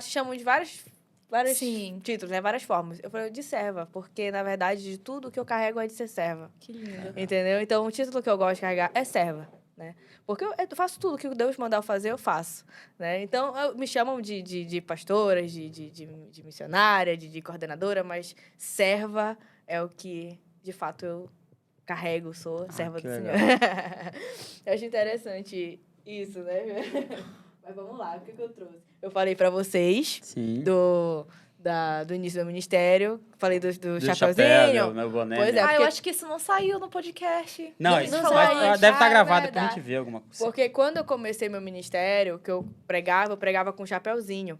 chamam de vários Sim. títulos, né? Várias formas. Eu falei, de serva, porque, na verdade, de tudo que eu carrego é de ser serva. Que lindo. Entendeu? Então, o título que eu gosto de carregar é serva, né? Porque eu faço tudo que Deus mandar eu fazer, eu faço, né? Então, me chamam de pastora, de missionária, de coordenadora, mas serva é o que, de fato, eu carrego, sou serva que do legal. Senhor. Eu acho interessante isso, né? Mas vamos lá, o que eu trouxe? Eu falei pra vocês Sim. do início do ministério, falei do Do chapeuzinho. chapéu, meu boné. Pois né? é, eu porque- acho que isso não saiu no podcast. Não, A isso gente não falou saiu. antes. deve estar é gravado pra verdade. gente ver alguma coisa. Porque quando eu comecei meu ministério, que eu pregava com chapeuzinho.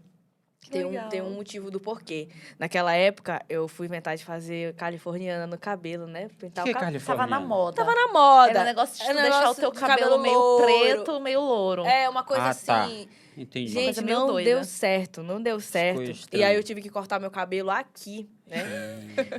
Que Tem legal. um motivo do porquê. Naquela época, eu fui inventar de fazer californiana no cabelo, né? Pintar Que o cabelo. California? Tava na moda. Tava na moda. Era um negócio de tu Era deixar o negócio teu de cabelo meio louro. preto, meio louro. É, uma coisa Ah, tá. assim... Entendi. coisa Gente, meio não doida. deu certo, não deu certo. E estranho. aí eu tive que cortar meu cabelo aqui, né?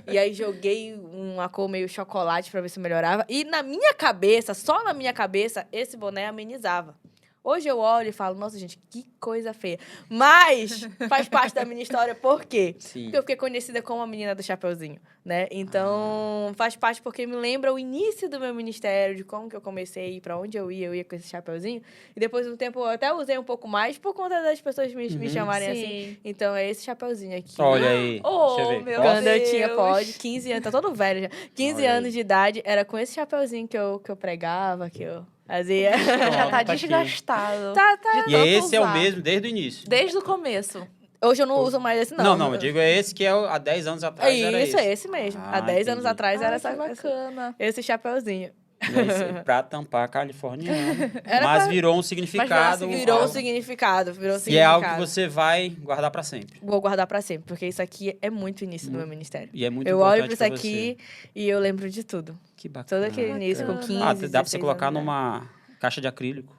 E aí joguei uma cor meio chocolate pra ver se melhorava. E na minha cabeça, só na minha cabeça, esse boné amenizava. Hoje eu olho e falo, nossa, gente, que coisa feia. Mas faz parte da minha história, por quê? Sim. Porque eu fiquei conhecida como a menina do Chapeuzinho, né? Então, faz parte porque me lembra o início do meu ministério, de como que eu comecei, pra onde eu ia com esse chapeuzinho. E depois de um tempo eu até usei um pouco mais por conta das pessoas me chamarem assim. Sim. Então, é esse chapeuzinho aqui. Olha aí. Oh, deixa eu ver. meu Posso? Quando eu tinha, Deus. 15 anos, tá todo velho já. 15 Olha aí. anos de idade, era com esse chapeuzinho que eu pregava, que eu fazia. Já tá Tá aqui. desgastado. Tá. De E tanto esse é o usar. mesmo desde o início. Desde o começo. Hoje eu não uso mais esse, não. Não, eu digo é esse que é há 10 anos atrás era Isso, esse. é esse mesmo. Ah, Há 10 anos entendi. atrás era que bacana. esse chapeuzinho. E aí, pra tampar californiano. Era Mas pra- virou um significado. Virou um algo- significado, E é algo que você vai guardar pra sempre. Vou guardar pra sempre, porque isso aqui é muito início do meu ministério. E é muito Eu importante olho pra isso pra aqui e eu lembro de tudo. você. Que bacana. Todo aquele início com 15, Dá pra você 16 colocar anos, né? numa caixa de acrílico.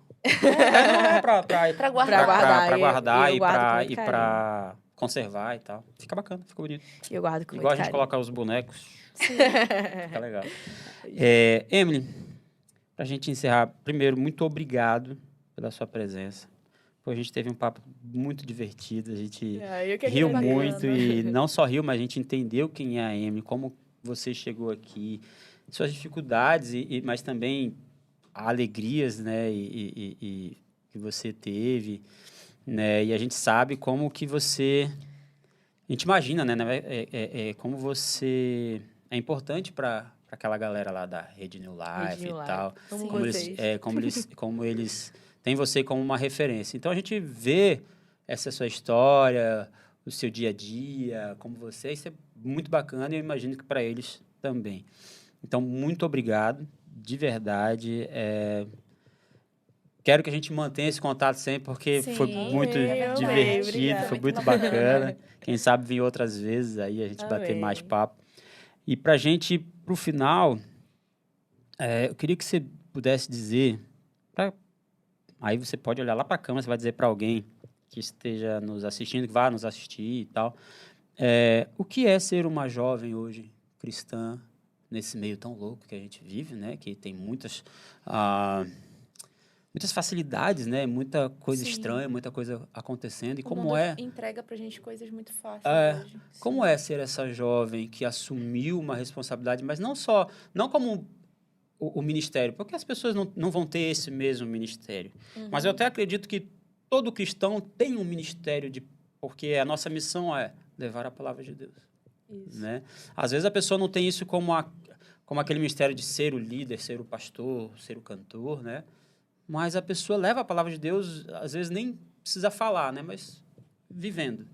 Pra Pra guardar. Pra guardar, pra e guardar eu e, guardo com pra, muito e pra conservar e tal. Fica bacana, fica bonito. E eu guardo com Igual a muito gente carinho. colocar os bonecos. Fica legal. Emily, pra gente encerrar, primeiro, muito obrigado pela sua presença. Pô, a gente teve um papo muito divertido, a gente Eu que riu agradeço. muito e não só riu, mas a gente entendeu quem é a Emily, como você chegou aqui, suas dificuldades, mas também alegrias, né, e que você teve, né, e a gente sabe como que você, a gente imagina, né, como você é importante para aquela galera lá da Rede New Life Rede New e Life. tal, Amo como eles, vocês. como eles têm você como uma referência. Então a gente vê essa sua história, o seu dia a dia, como você, isso é muito bacana e eu imagino que para eles também. Então, muito obrigado, de verdade. Quero que a gente mantenha esse contato sempre, porque Sim, foi muito amei, divertido, obrigada. foi muito bacana. Quem sabe vir outras vezes aí, a gente bater Amei. mais papo. E para a gente ir para o final, eu queria que você pudesse dizer, aí você pode olhar lá para a câmera, você vai dizer para alguém que esteja nos assistindo, que vá nos assistir e tal, o que é ser uma jovem hoje cristã nesse meio tão louco que a gente vive, né? Que tem muitas facilidades, né? Muita coisa Sim. estranha, muita coisa acontecendo. E O como mundo é... entrega pra gente coisas muito fáceis hoje. Como é ser essa jovem que assumiu uma responsabilidade, mas não como o ministério, porque as pessoas não vão ter esse mesmo ministério. Mas eu até acredito que todo cristão tem um ministério, porque a nossa missão é levar a palavra de Deus. Isso. Né? Às vezes a pessoa não tem isso como aquele ministério de ser o líder, ser o pastor, ser o cantor, né? mas a pessoa leva a palavra de Deus, às vezes nem precisa falar, né? Mas vivendo.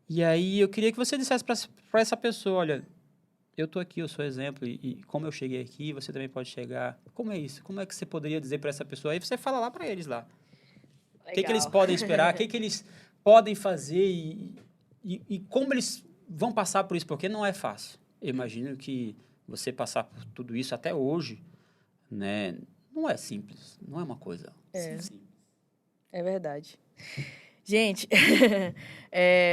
E aí eu queria que você dissesse para essa pessoa, olha, eu estou aqui, eu sou exemplo, e como eu cheguei aqui, você também pode chegar. Como é isso? Como é que você poderia dizer para essa pessoa? Aí você fala lá para eles lá. O que eles podem esperar, o que eles podem fazer e como eles vão passar por isso, porque não é fácil. Eu imagino que você passar por tudo isso até hoje, né, não é simples, não é uma coisa simples. É verdade. Gente,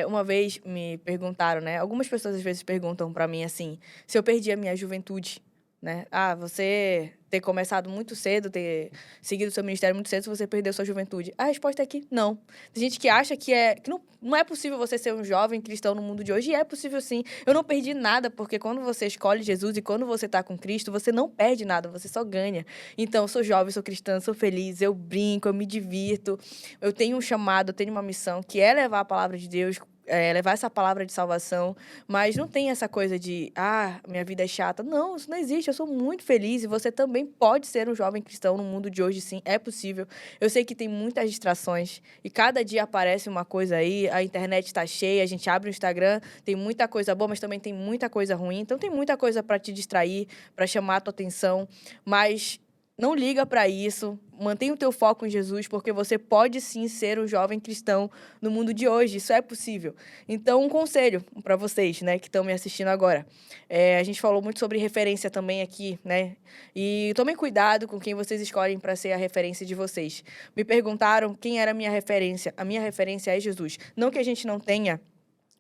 uma vez me perguntaram, né? Algumas pessoas às vezes perguntam pra mim assim, se eu perdi a minha juventude, né? Ah, você ter começado muito cedo, ter seguido o seu ministério muito cedo, se você perdeu sua juventude. A resposta é que não. Tem gente que acha que não é possível você ser um jovem cristão no mundo de hoje, e é possível sim. Eu não perdi nada, porque quando você escolhe Jesus e quando você está com Cristo, você não perde nada, você só ganha. Então, eu sou jovem, sou cristã, sou feliz, eu brinco, eu me divirto, eu tenho um chamado, eu tenho uma missão, que é levar a palavra de Deus, levar essa palavra de salvação, mas não tem essa coisa de, minha vida é chata. Não, isso não existe, eu sou muito feliz e você também pode ser um jovem cristão no mundo de hoje, sim, é possível. Eu sei que tem muitas distrações e cada dia aparece uma coisa aí, a internet está cheia, a gente abre o Instagram, tem muita coisa boa, mas também tem muita coisa ruim, então tem muita coisa para te distrair, para chamar a tua atenção, mas não liga para isso, mantenha o teu foco em Jesus, porque você pode sim ser um jovem cristão no mundo de hoje, isso é possível. Então, um conselho para vocês, né, que estão me assistindo agora. A gente falou muito sobre referência também aqui, né, e tomem cuidado com quem vocês escolhem para ser a referência de vocês. Me perguntaram quem era a minha referência é Jesus. Não que a gente não tenha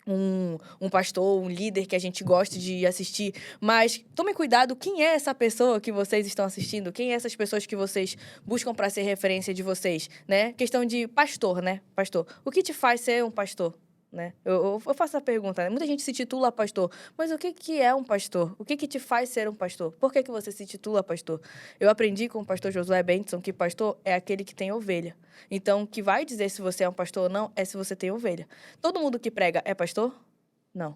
um pastor, um líder que a gente goste de assistir, mas tomem cuidado, quem é essa pessoa que vocês estão assistindo? Quem é essas pessoas que vocês buscam para ser referência de vocês, né? Questão de pastor, né? Pastor, o que te faz ser um pastor? Né? Eu faço essa pergunta, né? Muita gente se titula pastor, mas o que é um pastor? O que te faz ser um pastor? Por que você se titula pastor? Eu aprendi com o pastor Josué Benson que pastor é aquele que tem ovelha. Então, o que vai dizer se você é um pastor ou não é se você tem ovelha. Todo mundo que prega é pastor? Não.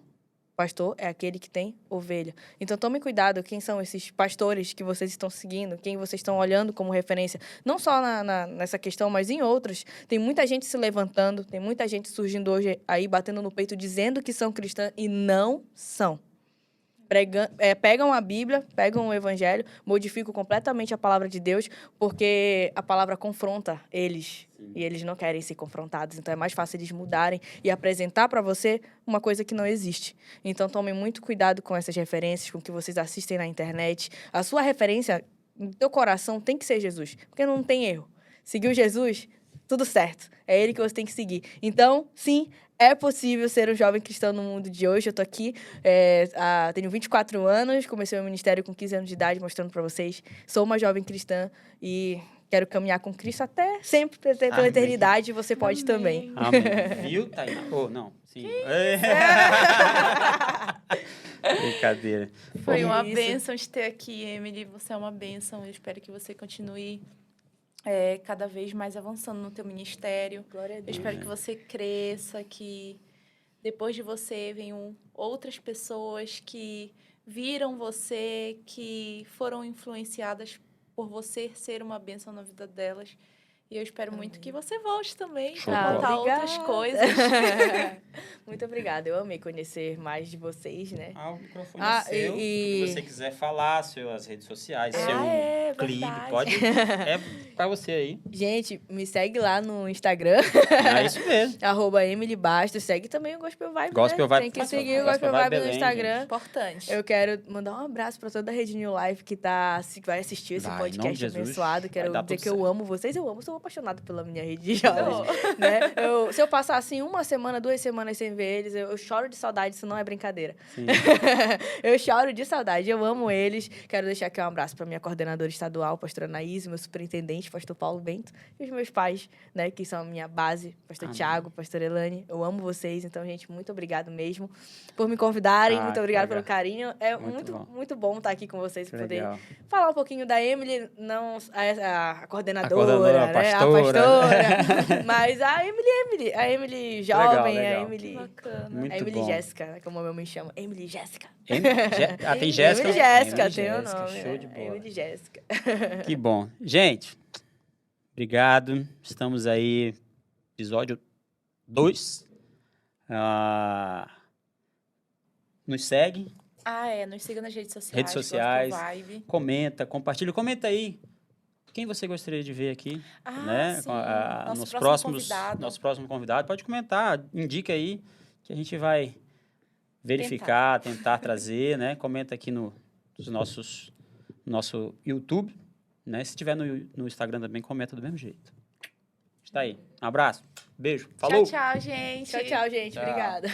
Pastor é aquele que tem ovelha. Então, tome cuidado quem são esses pastores que vocês estão seguindo, quem vocês estão olhando como referência. Não só nessa questão, mas em outras. Tem muita gente se levantando, tem muita gente surgindo hoje aí, batendo no peito, dizendo que são cristãs e não são. Pegam a Bíblia, pegam o Evangelho, modificam completamente a palavra de Deus, porque a palavra confronta eles. Sim. E eles não querem ser confrontados. Então, é mais fácil eles mudarem e apresentar para você uma coisa que não existe. Então, tomem muito cuidado com essas referências, com o que vocês assistem na internet. A sua referência, no teu coração, tem que ser Jesus, porque não tem erro. Seguiu Jesus, tudo certo. É ele que você tem que seguir. Então, sim, é possível ser um jovem cristão no mundo de hoje. Eu tô aqui, tenho 24 anos, comecei meu ministério com 15 anos de idade, mostrando para vocês. Sou uma jovem cristã e quero caminhar com Cristo até sempre, pela Amém. Eternidade. Você pode também. Amém. Viu, Tainá? Não, sim. Brincadeira. Foi uma bênção te ter aqui, Emily. Você é uma bênção. Eu espero que você continue cada vez mais avançando no teu ministério. Glória a Deus. Eu espero que você cresça, que depois de você venham outras pessoas que viram você, que foram influenciadas por você ser uma bênção na vida delas. E eu espero muito que você volte também para contar outras coisas. Muito obrigada. Eu amei conhecer mais de vocês, né? O microfone é seu. Se você quiser falar, suas redes sociais, seu clipe, verdade. Pode. É para você aí. Gente, me segue lá no Instagram. É isso mesmo. @EmilyBastos. Segue também o Gospel Vibe, Gospel né? Vibe. Tem que seguir o Gospel Vibe no Instagram. Gente. Importante. Eu quero mandar um abraço para toda a Rede New Life que vai assistir esse podcast abençoado. Quero dizer que eu amo vocês. Sou apaixonada pela minha rede de jovens, né? Se eu passar assim 1 semana, 2 semanas sem ver eles, eu choro de saudade, isso não é brincadeira. Eu choro de saudade, eu amo eles. Quero deixar aqui um abraço para minha coordenadora estadual, pastora Anaís, meu superintendente, pastor Paulo Bento, e os meus pais, né, que são a minha base, pastor Tiago, pastor Elane. Eu amo vocês, então, gente, muito obrigado mesmo por me convidarem, muito obrigado pelo carinho. É muito bom estar aqui com vocês, poder falar um pouquinho da Emily, não a coordenadora, né? A pastora, mas a Emily jovem, legal. a Emily bacana. Muito a Emily Jéssica, como a minha mãe chama. Emily Jéssica. Tem Jéssica? Emily Jéssica, tem o nome. Show de bola. Emily Jéssica. Que bom. Gente, Obrigado. Estamos aí, episódio 2. Nos segue, Nos siga nas redes sociais. redes sociais, Gospel Vibe. comenta, compartilha. Comenta aí quem você gostaria de ver aqui, né? Sim. Nosso próximo convidado. Pode comentar, indica aí que a gente vai verificar, tentar trazer, né? Comenta aqui no nosso YouTube, né? Se tiver no Instagram também, comenta do mesmo jeito. Está aí. Um abraço. Beijo. Falou. Tchau, gente. Tchau, gente. Tchau. Obrigada.